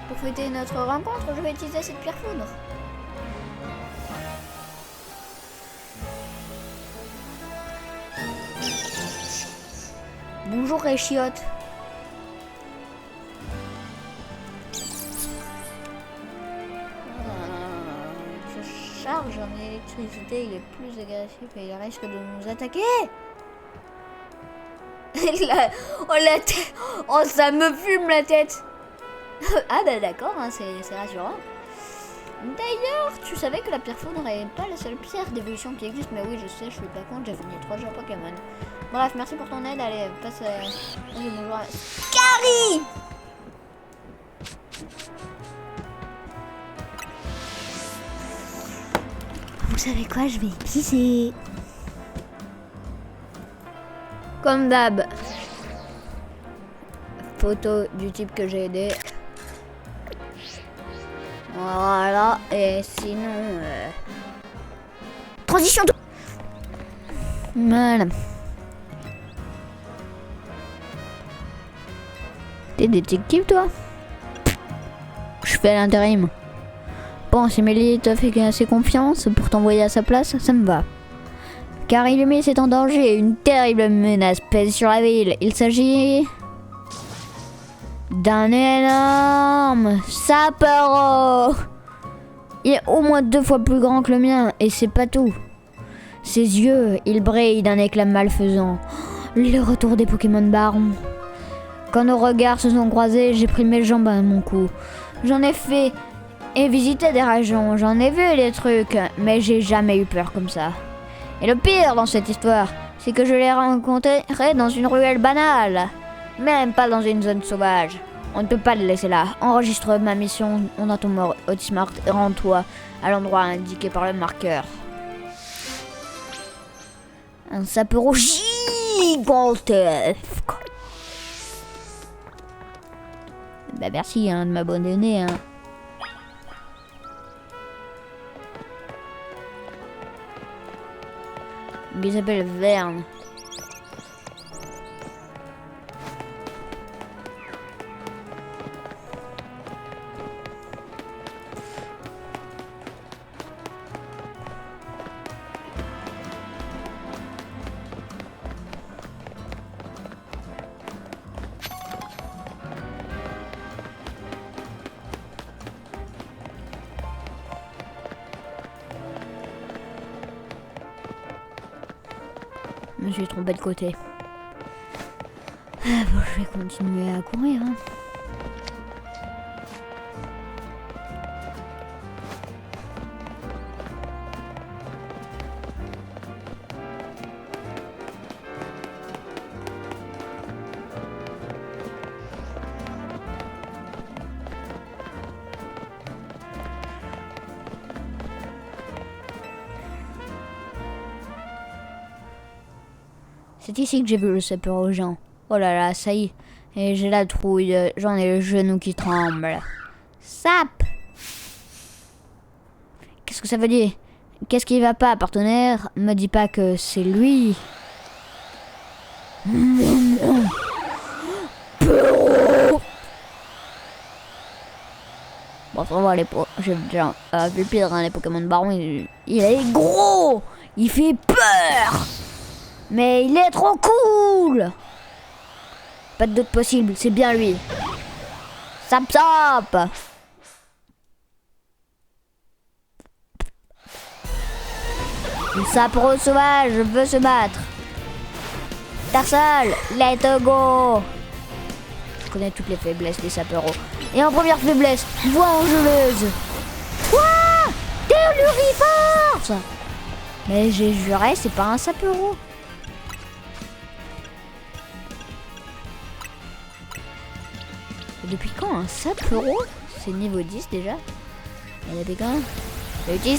Pour fêter notre rencontre, je vais utiliser cette pierre foudre. Bonjour Réchiotte. Charge en électricité, il est plus agressif et il risque de nous attaquer. Oh, ça me fume la tête. Ah bah d'accord, hein, c'est rassurant. D'ailleurs, tu savais que la pierre foudre n'est pas la seule pierre d'évolution qui existe. Mais oui, je sais, je suis pas con, j'ai fini 3 jeux Pokémon. Bref, merci pour ton aide, allez, passe... Vas-y, bonjour à... Carrie. Vous savez quoi, je vais pisser. Comme d'hab. Photo du type que j'ai aidé. Voilà, et sinon... Transition tout. Voilà. T'es détective, toi? Je fais l'intérim. Bon, si Mélie t'a fait assez confiance pour t'envoyer à sa place, ça me va. Car Illumis est en danger, une terrible menace pèse sur la ville. Il s'agit d'un énorme sapero. Il est au moins 2 fois plus grand que le mien, et c'est pas tout. Ses yeux, ils brillent d'un éclat malfaisant. Le retour des Pokémon Barons. Quand nos regards se sont croisés, j'ai pris mes jambes à mon cou. J'en ai fait et visité des régions, j'en ai vu des trucs, mais j'ai jamais eu peur comme ça. Et le pire dans cette histoire, c'est que je l'ai rencontré dans une ruelle banale, même pas dans une zone sauvage. On ne peut pas le laisser là. Enregistre ma mission, on a ton mort, Otismart, et rends-toi à l'endroit indiqué par le marqueur. Un sapero gigantesque. Bah merci de m'abandonner. Il s'appelle Verne. Je me suis trompé de côté. Bon, je vais continuer à courir. C'est ici que j'ai vu le sapeur Jean. Oh là là, ça y est. Et j'ai la trouille. J'en ai le genou qui tremble. Sap! Qu'est-ce que ça veut dire? Qu'est-ce qui va pas, partenaire? Me dis pas que c'est lui. Bon, ça va, j'ai déjà vu pire, hein, les Pokémon Baron. Il est gros! Il fait peur! Mais il est trop cool! Pas de doute possible, c'est bien lui. Sap sap! Le sapeur sauvage veut se battre. Tarsal, let's go! Je connais toutes les faiblesses des saperos. Et en première faiblesse, voix angeleuse. Quoi? Telluriforce! Mais j'ai juré, c'est pas un sapero. Depuis quand un sapero? C'est niveau 10 déjà. Et depuis quand? Depuis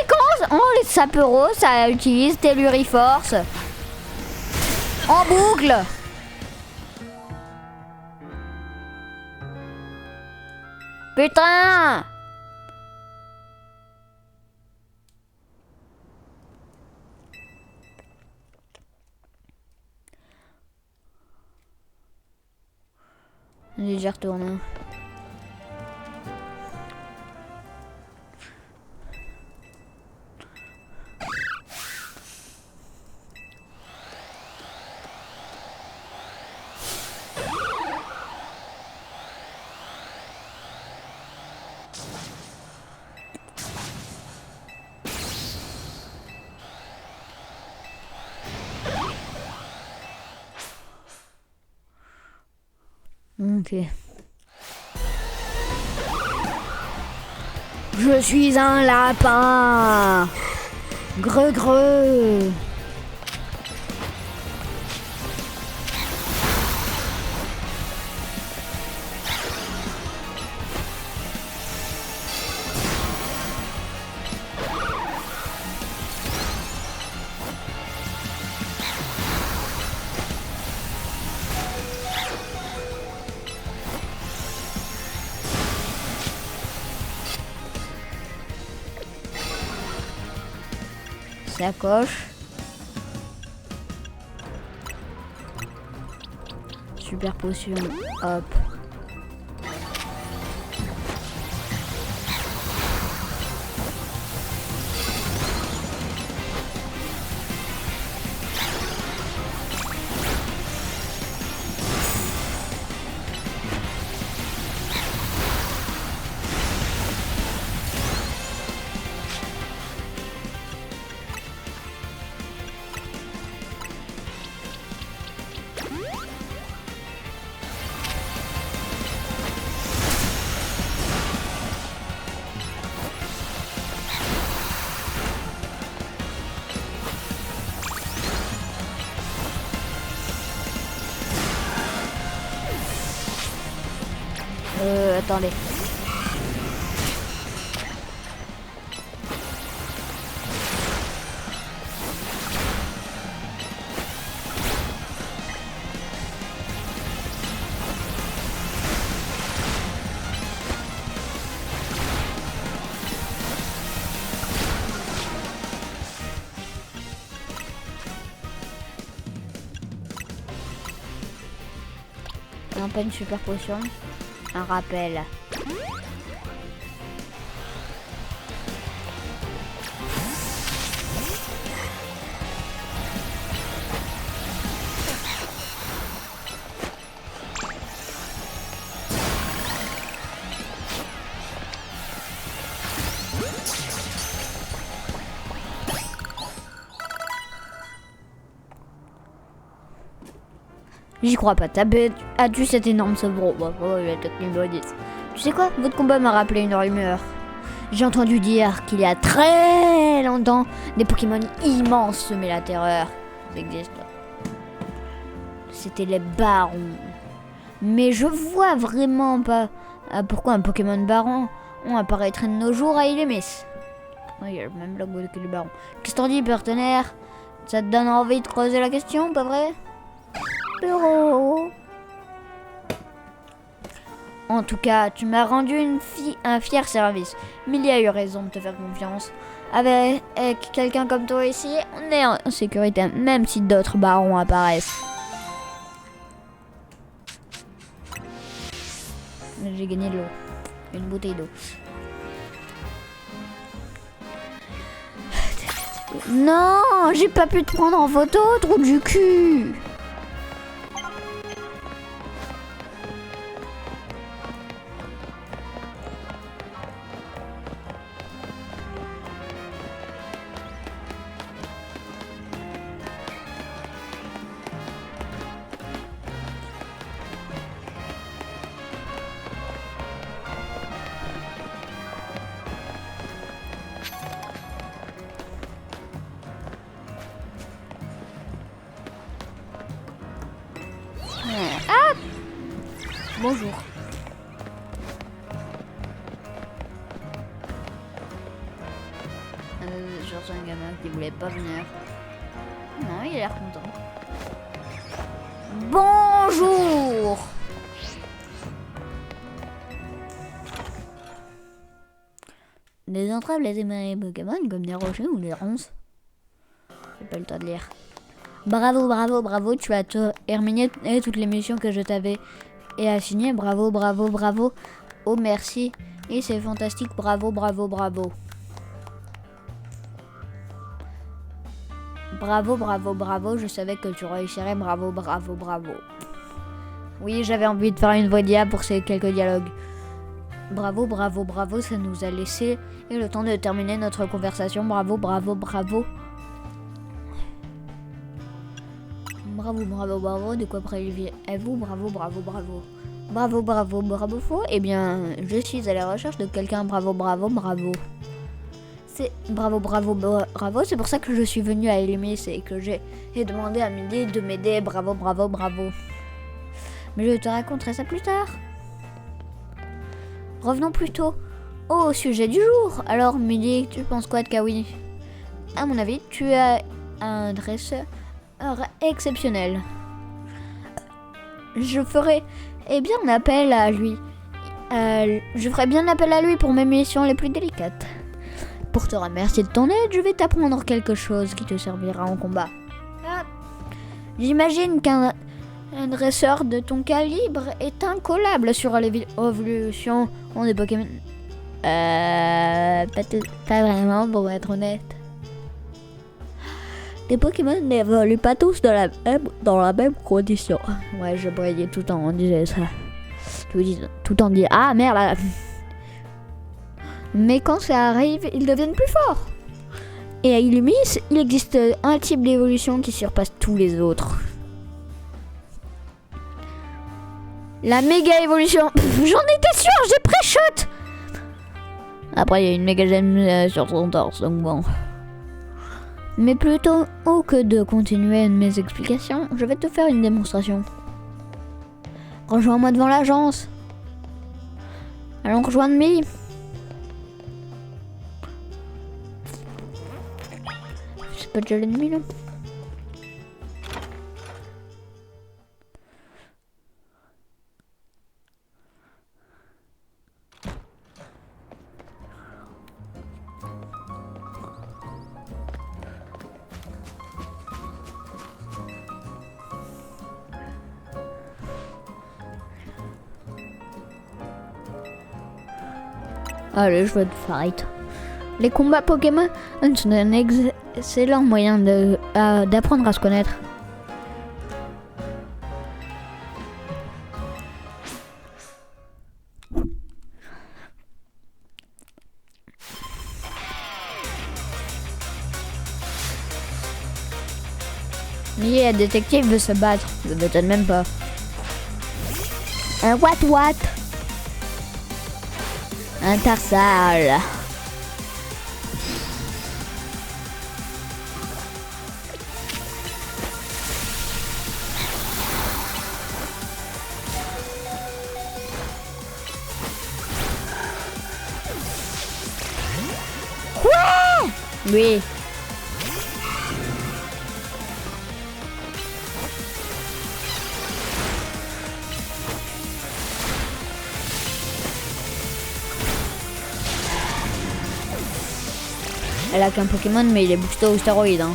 quand les saperos, ça utilise Telluriforce en boucle? Putain! J'y retourne. Ok. Je suis un lapin. Greu. Sacoche. Super potion. Hop. Attendez. Non, pas une super potion. Un rappel. J'y crois pas. As-tu cet énorme sabro? Bah, il a technique de 10. Tu sais quoi? Votre combat m'a rappelé une rumeur. J'ai entendu dire qu'il y a très longtemps, des Pokémon immenses semaient la terreur. Ça existe. C'était les barons. Mais je vois vraiment pas pourquoi un Pokémon baron apparaîtrait de nos jours à Illemis. Il y a le même logo que le baron. Qu'est-ce que t'en dis, partenaire? Ça te donne envie de creuser la question, pas vrai? Bureau. En tout cas, tu m'as rendu un fier service. Millie a eu raison de te faire confiance. Avec quelqu'un comme toi ici, on est en sécurité, même si d'autres barons apparaissent. J'ai gagné de l'eau. Une bouteille d'eau. Non, j'ai pas pu te prendre en photo, trou du cul. Ah! Bonjour. Genre c'est un gamin qui voulait pas venir. Non, il a l'air content. Bonjour! Des entraves les Pokémon comme des rochers ou des ronces. J'ai pas le temps de lire. Bravo, bravo, bravo, tu as terminé toutes les missions que je t'avais assignées. Bravo, bravo, bravo. Oh, merci. Et c'est fantastique. Bravo, bravo, bravo. Bravo, bravo, bravo. Je savais que tu réussirais. Bravo, bravo, bravo. Oui, j'avais envie de faire une voix d'IA pour ces quelques dialogues. Bravo, bravo, bravo. Ça nous a laissé le temps de terminer notre conversation. Bravo, bravo, bravo. Bravo, bravo, bravo, de quoi préleviez-vous? Bravo, bravo, bravo. Bravo, bravo, bravo, faux. Eh bien, je suis à la recherche de quelqu'un. Bravo, bravo, bravo. C'est bravo, bravo, bravo. C'est pour ça que je suis venue à Illumis et que j'ai demandé à Millie de m'aider. Bravo, bravo, bravo. Mais je te raconterai ça plus tard. Revenons plutôt au sujet du jour. Alors, Millie, tu penses quoi de Kawi? À mon avis, tu as un dresseur exceptionnel. Je ferai bien appel à lui. Je ferai bien appel à lui pour mes missions les plus délicates. Pour te remercier de ton aide, je vais t'apprendre quelque chose qui te servira en combat. J'imagine qu'un dresseur de ton calibre est incollable sur l'évolution des Pokémon. Pas vraiment, pour être honnête. Les Pokémon n'évoluent pas tous dans la même condition. Ouais, je brillais tout en disant ça. Tout en disant ah merde. Mais quand ça arrive, ils deviennent plus forts. Et à Illumis, il existe un type d'évolution qui surpasse tous les autres. La méga évolution. J'en étais sûre, j'ai pré-shot. Après, il y a une méga gemme sur son torse, donc bon. Mais plutôt que de continuer mes explications, je vais te faire une démonstration. Rejoins-moi devant l'agence. Allons rejoindre Millie. C'est pas déjà l'ennemi là? Allez, je vais te fight. Les combats Pokémon sont un excellent moyen d'apprendre à se connaître. Mais un détective veut se battre, ne m'étonne même pas. Un what? Un tarsal. Quoi? Oui. Elle a qu'un Pokémon, mais il est boosté au stéroïde. Hein.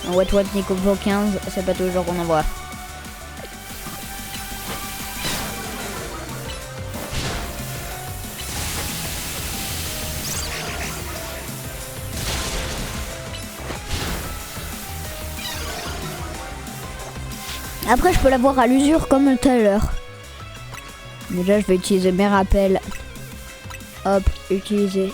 Un Watwat Nico 15, c'est pas tous les jours qu'on en voit. Après, je peux l'avoir à l'usure comme tout à l'heure. Déjà, je vais utiliser mes rappels. Hop, utiliser.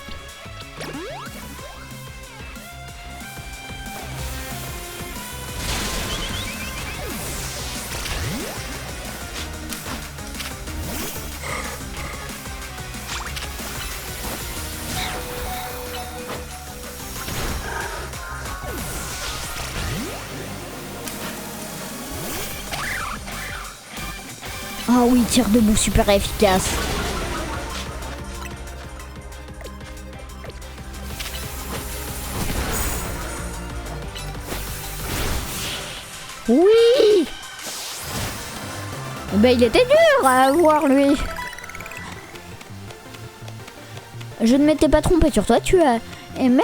Ah oui, tir debout super efficace. Oui. Ben il était dur à avoir lui. Je ne m'étais pas trompé sur toi, tu as... Et même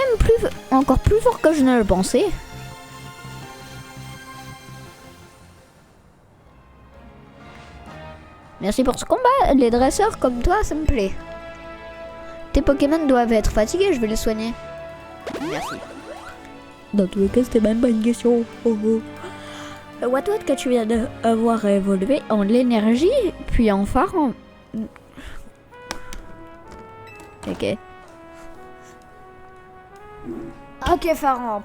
encore plus fort que je ne le pensais. Merci pour ce combat, les dresseurs comme toi, ça me plaît. Tes Pokémon doivent être fatigués, je vais les soigner. Merci. Dans tous les cas, c'était même pas une question. Oh oh. Le Watwat que tu viens d'avoir évolué en l'énergie, puis en phare en... Ok. Ok, Faramp.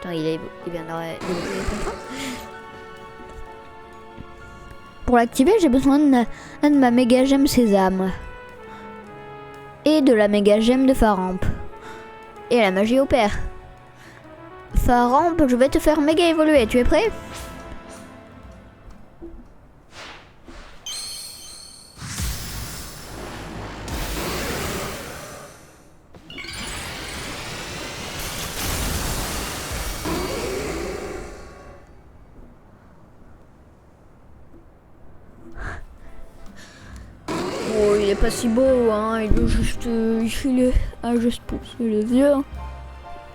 Attends, il vient d'évoluer comme ça. Pour l'activer, j'ai besoin de ma méga gemme sésame. Et de la méga gemme de Faramp. Et la magie opère. Faramp, je vais te faire méga évoluer. Tu es prêt? Oh, il est pas si beau, hein. Il veut juste filer juste pour le vieux.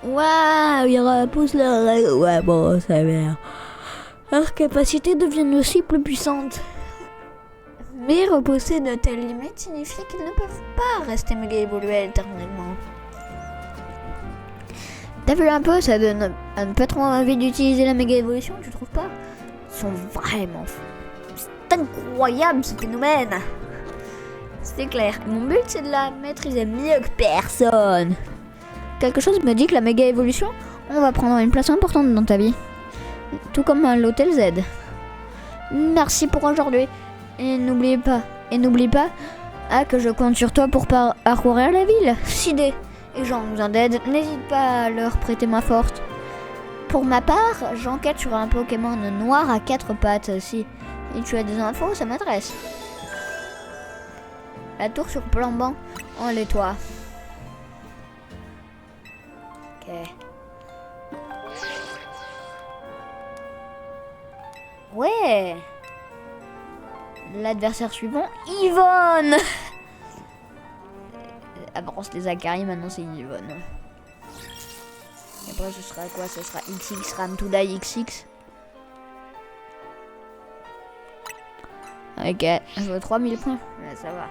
Waouh, il repousse le... Ouais, bon, ça va bien. Leurs capacités deviennent aussi plus puissantes. Mais repousser de telles limites signifie qu'ils ne peuvent pas rester méga évolués éternellement. T'as vu un peu, ça donne pas trop envie d'utiliser la méga évolution, tu trouves pas? Ils sont vraiment... C'est incroyable ce phénomène. C'est clair. Mon but, c'est de la maîtriser mieux que personne. Quelque chose me dit que la méga évolution, on va prendre une place importante dans ta vie. Tout comme l'hôtel Z. Merci pour aujourd'hui. Et n'oublie pas que je compte sur toi pour parcourir la ville. Si des gens ont besoin d'aide, n'hésite pas à leur prêter main forte. Pour ma part, j'enquête sur un Pokémon noir à 4 pattes. Si tu as des infos, ça m'intéresse. La tour sur Planban, on les toits. Ok. Ouais. L'adversaire suivant, Yvonne. Avant c'était Zachary, maintenant c'est Yvonne. Et après ce sera quoi? Ce sera XX, Ram to Die XX. Ok, je veux 3000 points. Ouais, ça va.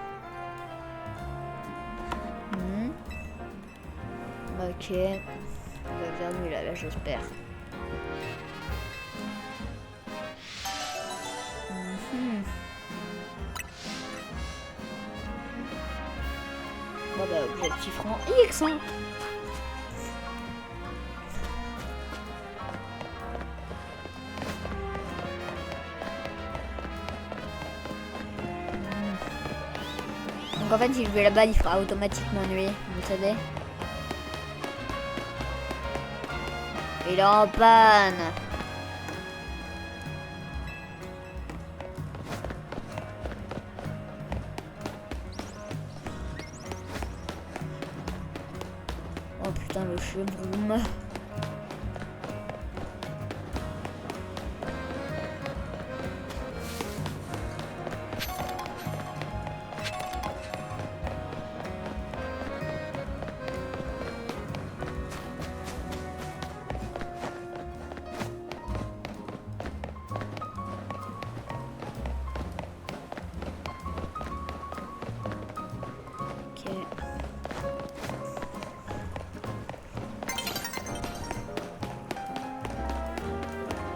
Ok. On va faire nul là, j'espère. Bon bah objectif rang X hein. Donc en fait si je vais là-bas il fera automatiquement nuit, vous savez. Il est en panne. Oh putain le chevroum.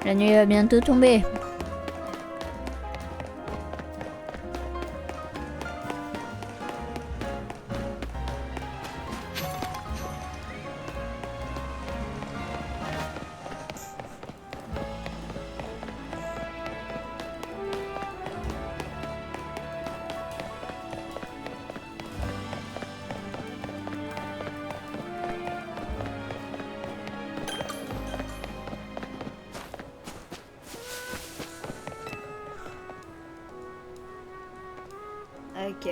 La nuit va bientôt tomber. Ok.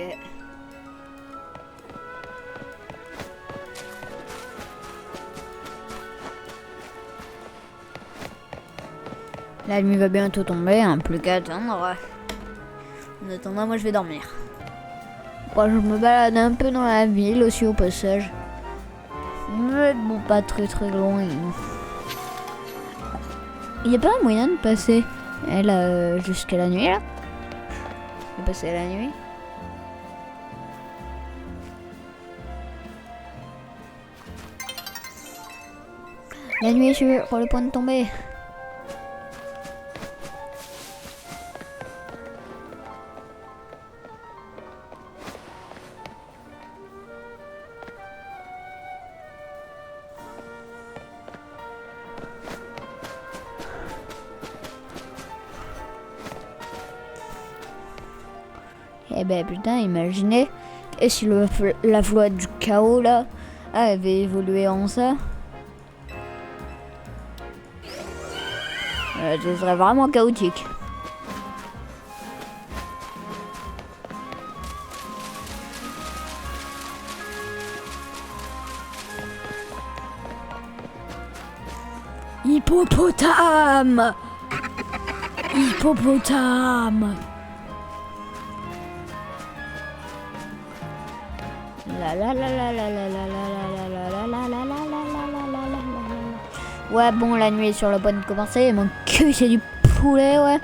La nuit va bientôt tomber, hein, plus qu'à attendre. En attendant, moi je vais dormir. Moi je me balade un peu dans la ville aussi au passage. Mais bon, pas très loin. Il n'y a pas un moyen de passer elle jusqu'à la nuit là? De passer la nuit? La nuit est sur le point de tomber. Eh ben putain, imaginez, et si la loi du chaos là avait évolué en ça, ce serait vraiment chaotique. Hippopotame! Hippopotame! Ouais, bon, la nuit est sur le point de commencer. Mon cul, c'est du poulet, ouais.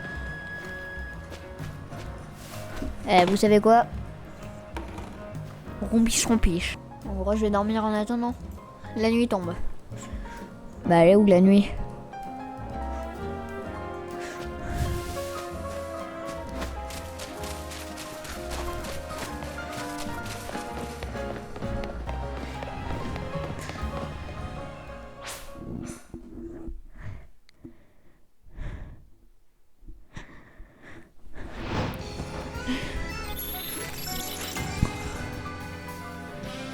Eh, vous savez quoi? Rompiche. En gros, je vais dormir en attendant. La nuit tombe. Bah, elle est où la nuit?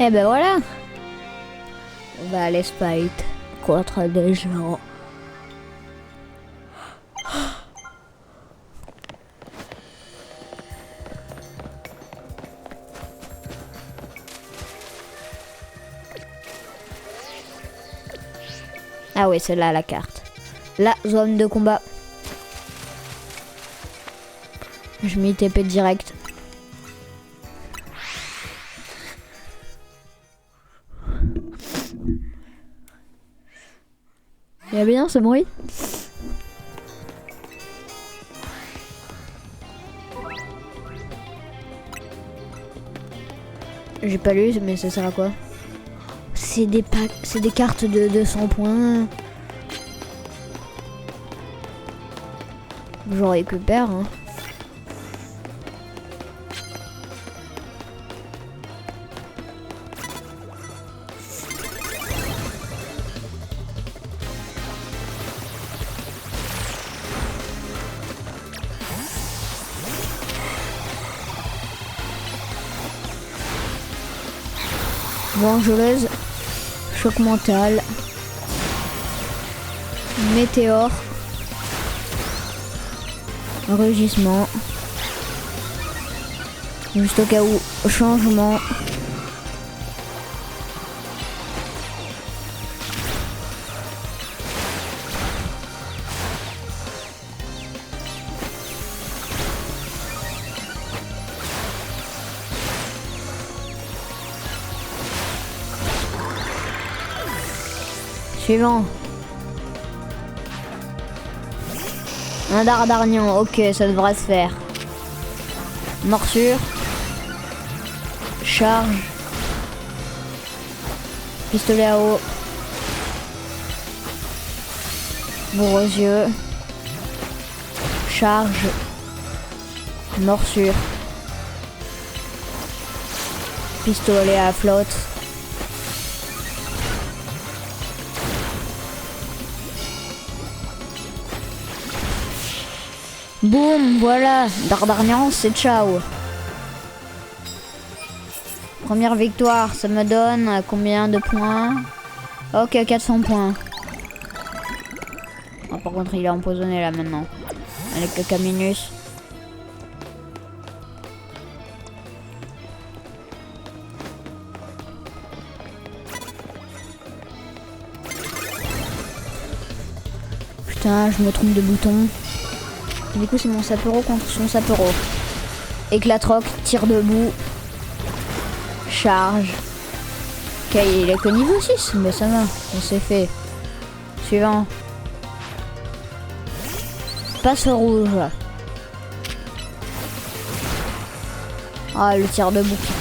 Eh ben voilà. On va aller se fight contre des gens. Ah oui, c'est là la carte. La zone de combat. Je m'y TP direct. Il y a bien ce bruit? J'ai pas lu, mais ça sert à quoi? C'est des packs, c'est des cartes de 200 points. J'en récupère, hein. Vengeuse, choc mental, météore, rugissement, juste au cas où, changement, suivant. Un dardarnian, ok, ça devrait se faire. Morsure. Charge. Pistolet à eau. Bourre aux yeux. Charge. Morsure. Pistolet à flotte. Boum, voilà. Dardarnian, c'est ciao. Première victoire, ça me donne combien de points? Ok, 400 points. Ah, par contre, il est empoisonné là maintenant. Avec le Caminus. Putain, je me trompe de bouton. Du coup, c'est mon Sapero contre son Sapero. Éclatroc, tire debout. Charge. Ok, il est que niveau 6, mais ça va, on s'est fait. Suivant. Passe rouge. Ah, le tir debout qui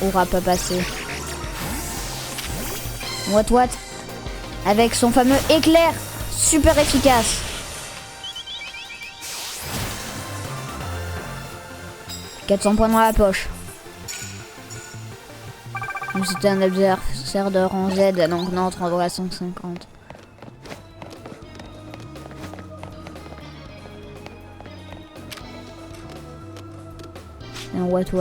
aura pas passé. What. Avec son fameux éclair. Super efficace. « 400 points dans la poche. » C'était un adversaire de rang Z, donc non, 350. Un what. «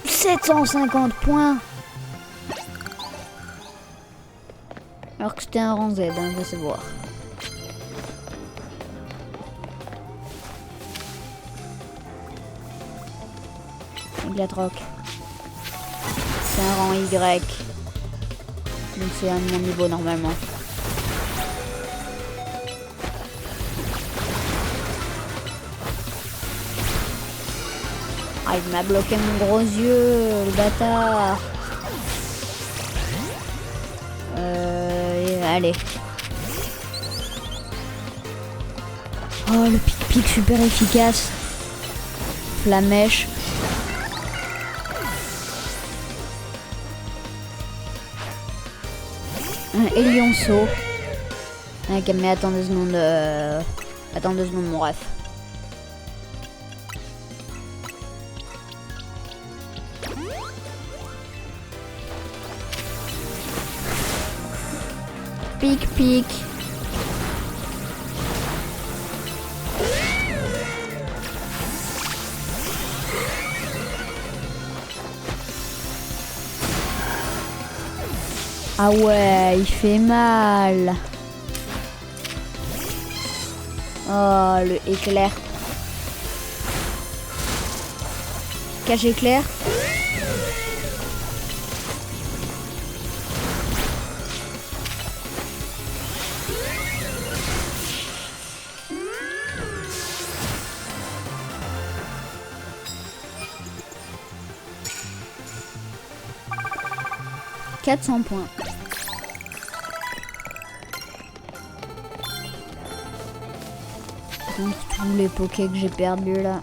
750 points. Alors que c'était un rang Z, on va se voir. Éclatroc. C'est un rang Y. Donc c'est à mon niveau normalement. Ah, il m'a bloqué mon gros yeux, le bâtard. Allez. Oh, le pic-pic super efficace. Flamèche. Un Élionceau. Ok, mais attends 2 secondes. Attends 2 secondes, mon ref. Pic. Ah ouais, il fait mal. Oh, le éclair. Cage éclair. « 400 points. » Contre tous les pokés que j'ai perdus là.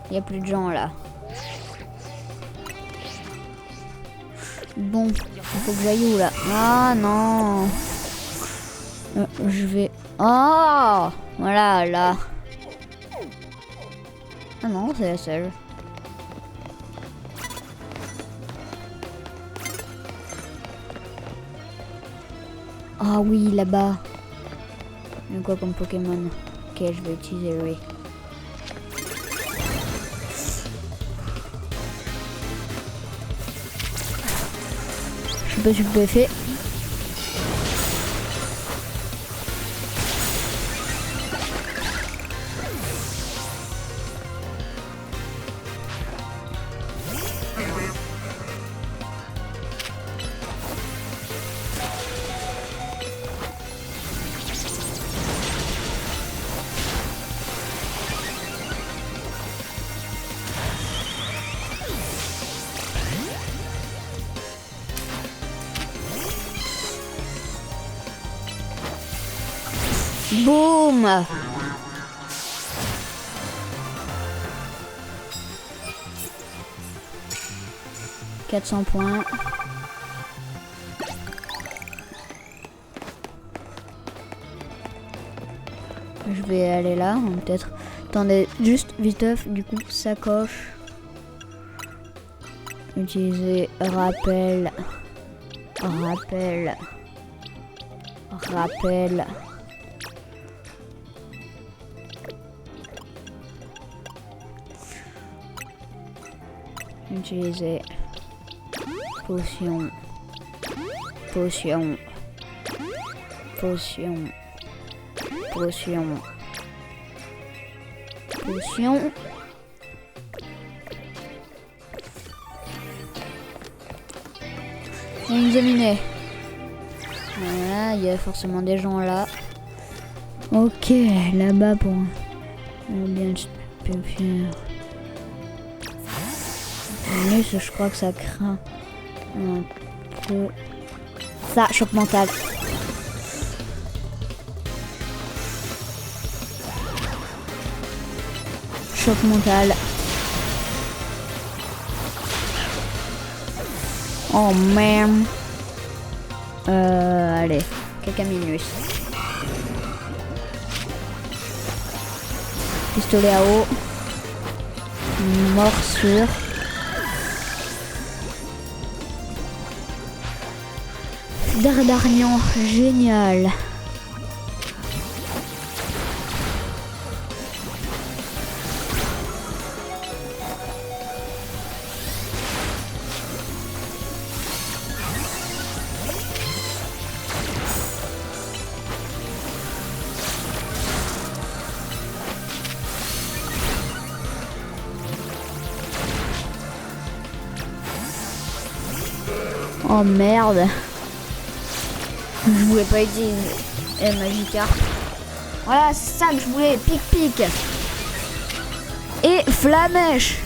Il n'y a plus de gens là. Bon, il faut que j'aille où là? Ah non. Je vais... Oh, voilà, là. Ah non, c'est la seule. Ah oui, là-bas. Il y a quoi comme Pokémon? Ok, je vais utiliser lui. Je sais pas si vous pouvez faire. Boum! 400 points. Je vais aller là, peut-être. Attendez, juste viteuf, du coup, sacoche. Utiliser rappel. Rappel. Rappel. Utiliser potion, potion, potion, potion, potion. Et examiner. Voilà, il y a forcément des gens là. Ok, là-bas pour bien je peux faire. Je crois que ça craint un peu. Ça, choc mental. Choc mental. Oh merde. Allez, quelques minutes. Pistolet à eau. Morsure. Dardarnian, génial. Oh merde. Je voulais pas utiliser Magikarp. Voilà, c'est ça que je voulais. Pic-pic. Et Flamèche.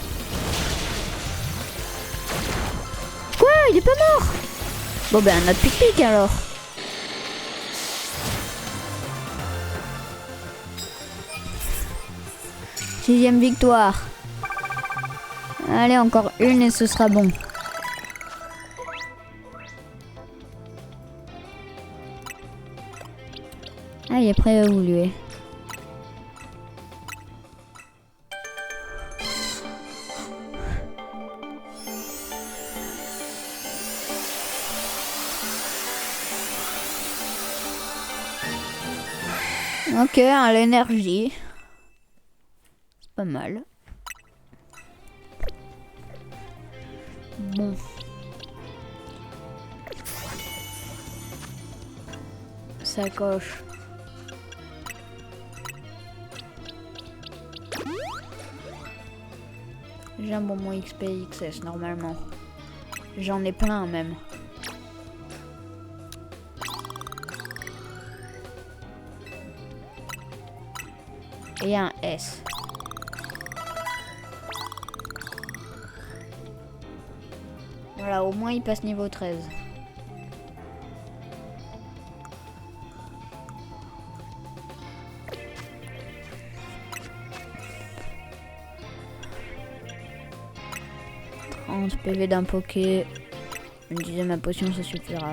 Quoi? Il est pas mort? Bon ben, notre pic-pic alors. Sixième victoire. Allez, encore une et ce sera bon. Ah, il est prêt à évoluer. Ok, l'énergie. C'est pas mal. Bon. Sacoche. J'ai un bonbon XP XS normalement. J'en ai plein même. Et un S. Voilà, au moins il passe niveau 13. PV d'un poké. Je me disais ma potion ça suffira.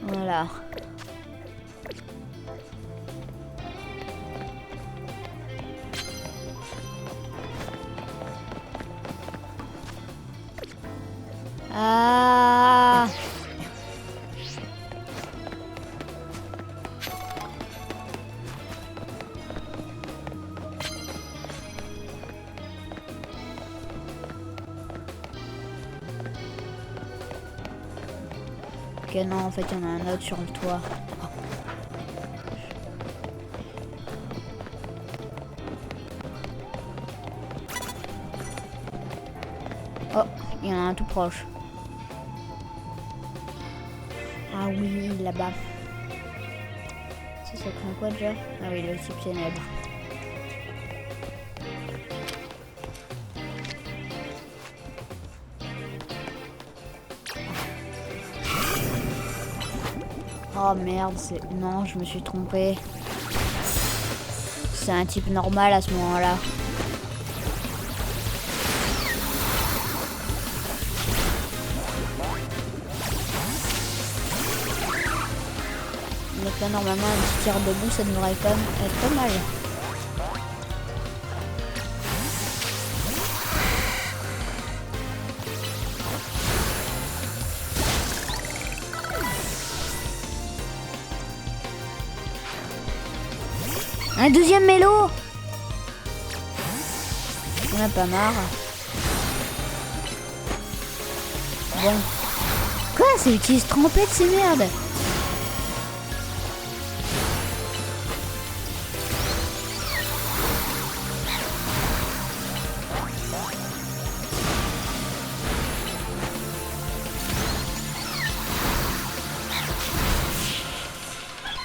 Voilà. Ah. Ok, non, en fait, il y en a un autre sur le toit. Oh, il y en a un tout proche. Ah oui, là-bas. Ça craint quoi déjà? Ah oui, le type ténèbres. Oh merde, c'est... Non, je me suis trompée. C'est un type normal à ce moment-là. Donc là, normalement, un petit tir debout, ça devrait quand même être pas mal. Un deuxième mélo. On a pas marre. Bon. Quoi? Ça utilise trompette ces merdes.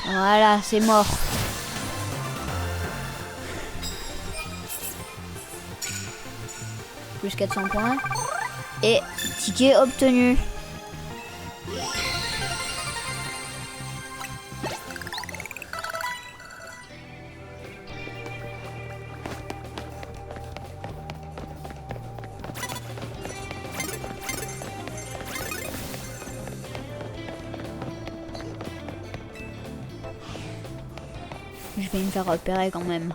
Voilà, c'est mort. Plus 400 points. Et ticket obtenu. Je vais me faire repérer quand même.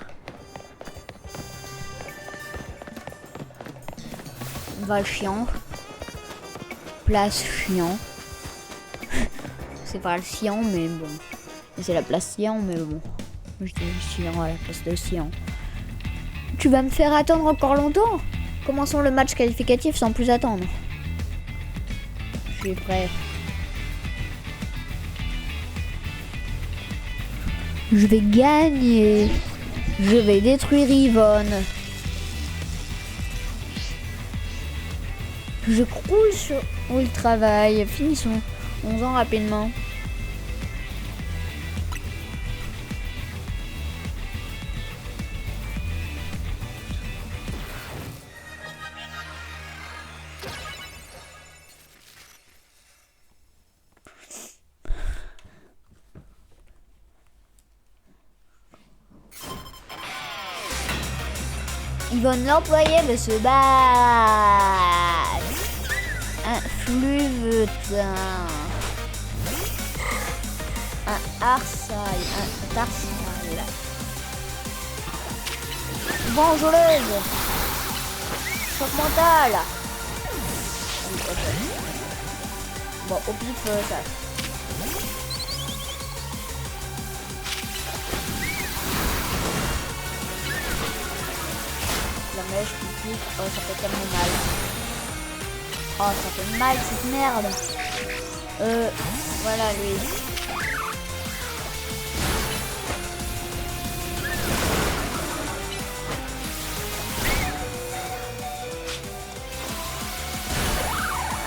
Val chiant. Place chiant. C'est pas le Sian, mais bon. C'est la place Sian, mais bon. Je dis chiant à la place de Sian. Tu vas me faire attendre encore longtemps? Commençons le match qualificatif sans plus attendre. Je suis prêt. Je vais gagner. Je vais détruire Yvonne. Je croule sur où il travaille. Finissons. 11 ans rapidement. Yvonne l'employé veut se battre. Un fluvetin. Un arsal. Un tarsal. Vengeuse. Choc mental. Bon, au pif, ça. La mèche qui pique, oh ça fait tellement mal. Oh ça fait mal cette merde. Voilà lui.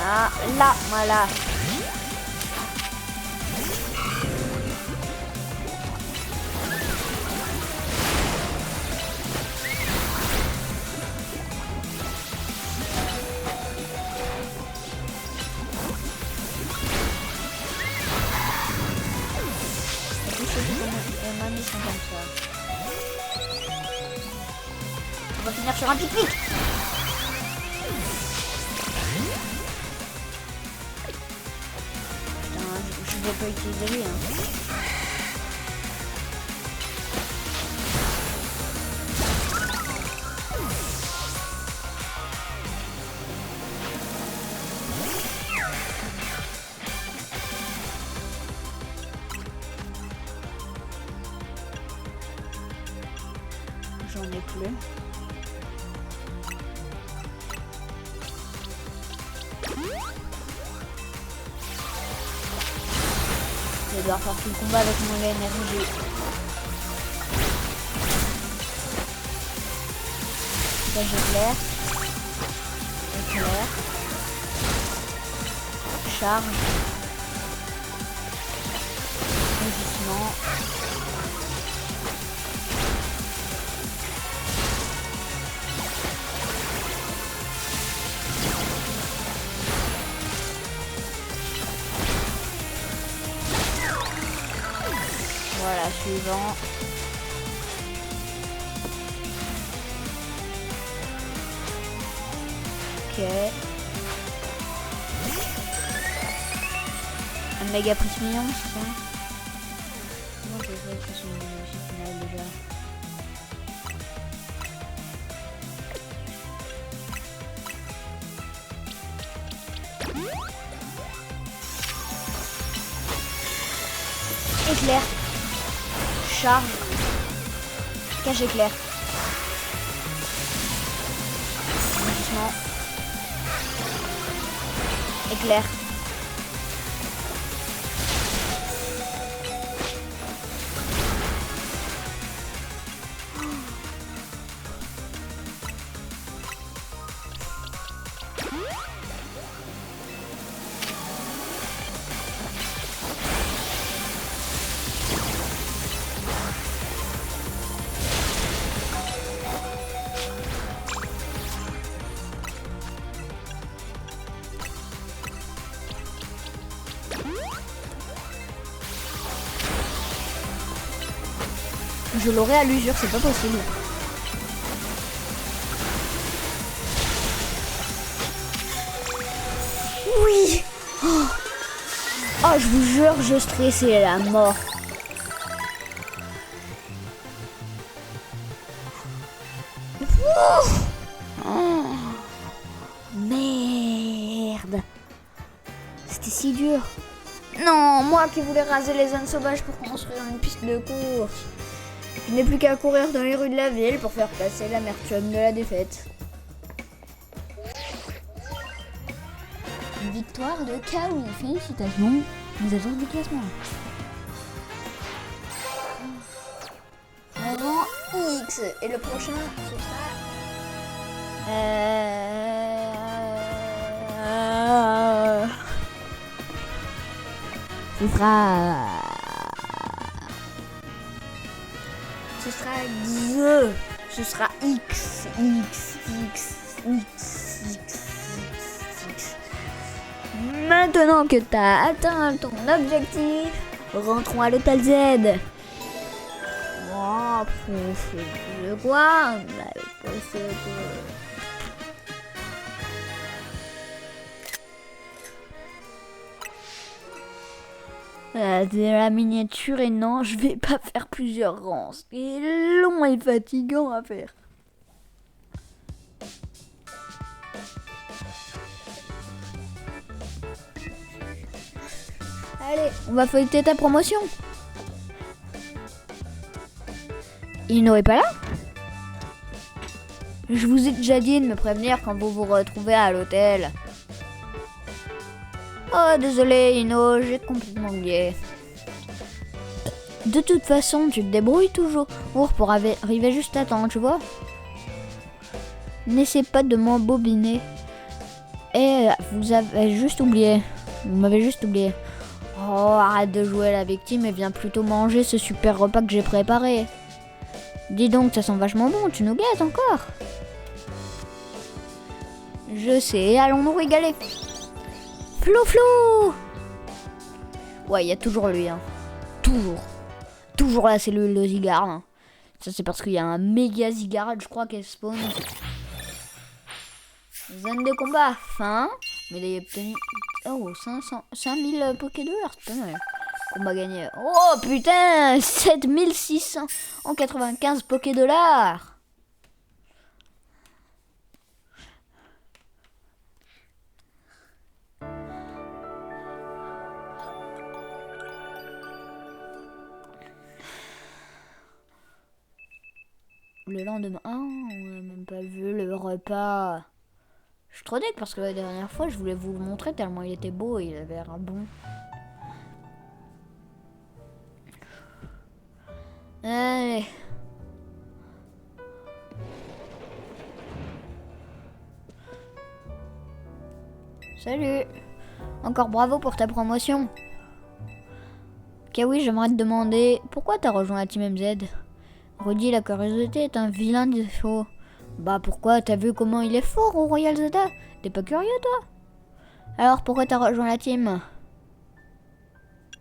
Ah là, voilà. On va finir sur un pique-nique. Putain, je je vais pas utiliser lui. J'en ai plus. Je vais devoir faire tout le combat avec mon énergie. Ça j'éclaire. Éclair. Charge. Rugissement. Voilà, suivant. Ok. Un méga prismillon, c'est ça? Comment je fais que son final déjà? Éclair. Charge. Cache éclair. Rugissement. Éclair. Je l'aurai à l'usure, c'est pas possible. Oui. Oh, je vous jure, je stressais la mort. Oh, merde. C'était si dur. Non, moi qui voulais raser les zones sauvages pour construire une piste de course. Je n'ai plus qu'à courir dans les rues de la ville pour faire passer l'amertume de la défaite. Une victoire de Kawi. Félicitations, vous êtes hors du classement. Avant X. Et le prochain, ce sera... Ce sera X. Ce sera X. Maintenant que tu as atteint ton objectif, rentrons à l'hôtel Z. Oh, de quoi? De la miniature et non, je vais pas faire plusieurs rangs. C'est long et fatigant à faire. Allez, on va feuilleter ta promotion. Ino est pas là? Je vous ai déjà dit de me prévenir quand vous vous retrouvez à l'hôtel. Oh, désolé Ino, j'ai complètement oublié. De toute façon, tu te débrouilles toujours pour arriver juste à temps, tu vois. N'essaie pas de m'embobiner. Et vous avez juste oublié. Vous m'avez juste oublié. Oh, arrête de jouer à la victime et viens plutôt manger ce super repas que j'ai préparé. Dis donc, ça sent vachement bon, tu nous gâtes encore. Je sais, allons nous régaler. Flou. Ouais, il y a toujours lui, hein. Toujours la cellule de Zygarde. Hein. Ça, c'est parce qu'il y a un méga Zygarde, je crois, qu'elle spawn. Zone de combat, fin. Médaille obtenue. Oh, 5000 Pokédollars, c'est pas mal. On va gagner. Oh putain, 7695 Pokédollars. Le lendemain, on n'a même pas vu le repas. Je suis trop deg parce que la dernière fois, je voulais vous le montrer tellement il était beau et il avait l'air bon. Allez. Salut. Encore bravo pour ta promotion. Kawi, j'aimerais te demander, pourquoi t'as rejoint la Team MZ? Rudy, la curiosité est un vilain défaut. Bah pourquoi? T'as vu comment il est fort au Royal Zeta? T'es pas curieux toi? Alors pourquoi t'as rejoint la team?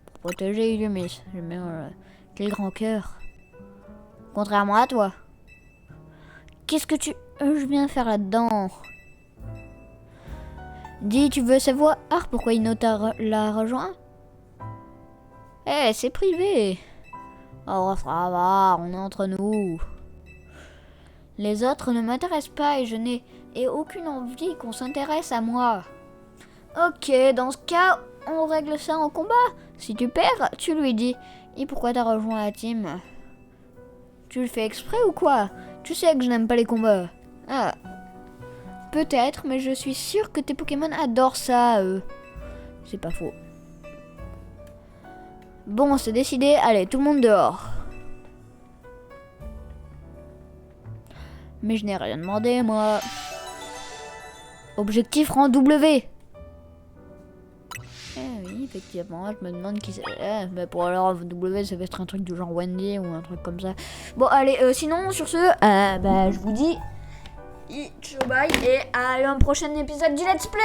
Pour protéger Illumis. Quel grand cœur. Contrairement à toi. Qu'est-ce que je viens faire là-dedans? Dis, tu veux savoir pourquoi Ino l'a rejoint? Eh, c'est privé. Oh, ça va, on est entre nous. Les autres ne m'intéressent pas et je n'ai aucune envie qu'on s'intéresse à moi. Ok, dans ce cas, on règle ça en combat. Si tu perds, tu lui dis. Et pourquoi t'as rejoint la team? Tu le fais exprès ou quoi? Tu sais que je n'aime pas les combats. Ah. Peut-être, mais je suis sûre que tes Pokémon adorent ça, eux. C'est pas faux. Bon, c'est décidé. Allez, tout le monde dehors. Mais je n'ai rien demandé, moi. Objectif rang W. Eh oui, effectivement, je me demande qui c'est. Mais pour alors W, ça va être un truc du genre Wendy ou un truc comme ça. Bon, allez, sinon, sur ce, je vous dis... Ciao, bye, et à un prochain épisode du Let's Play.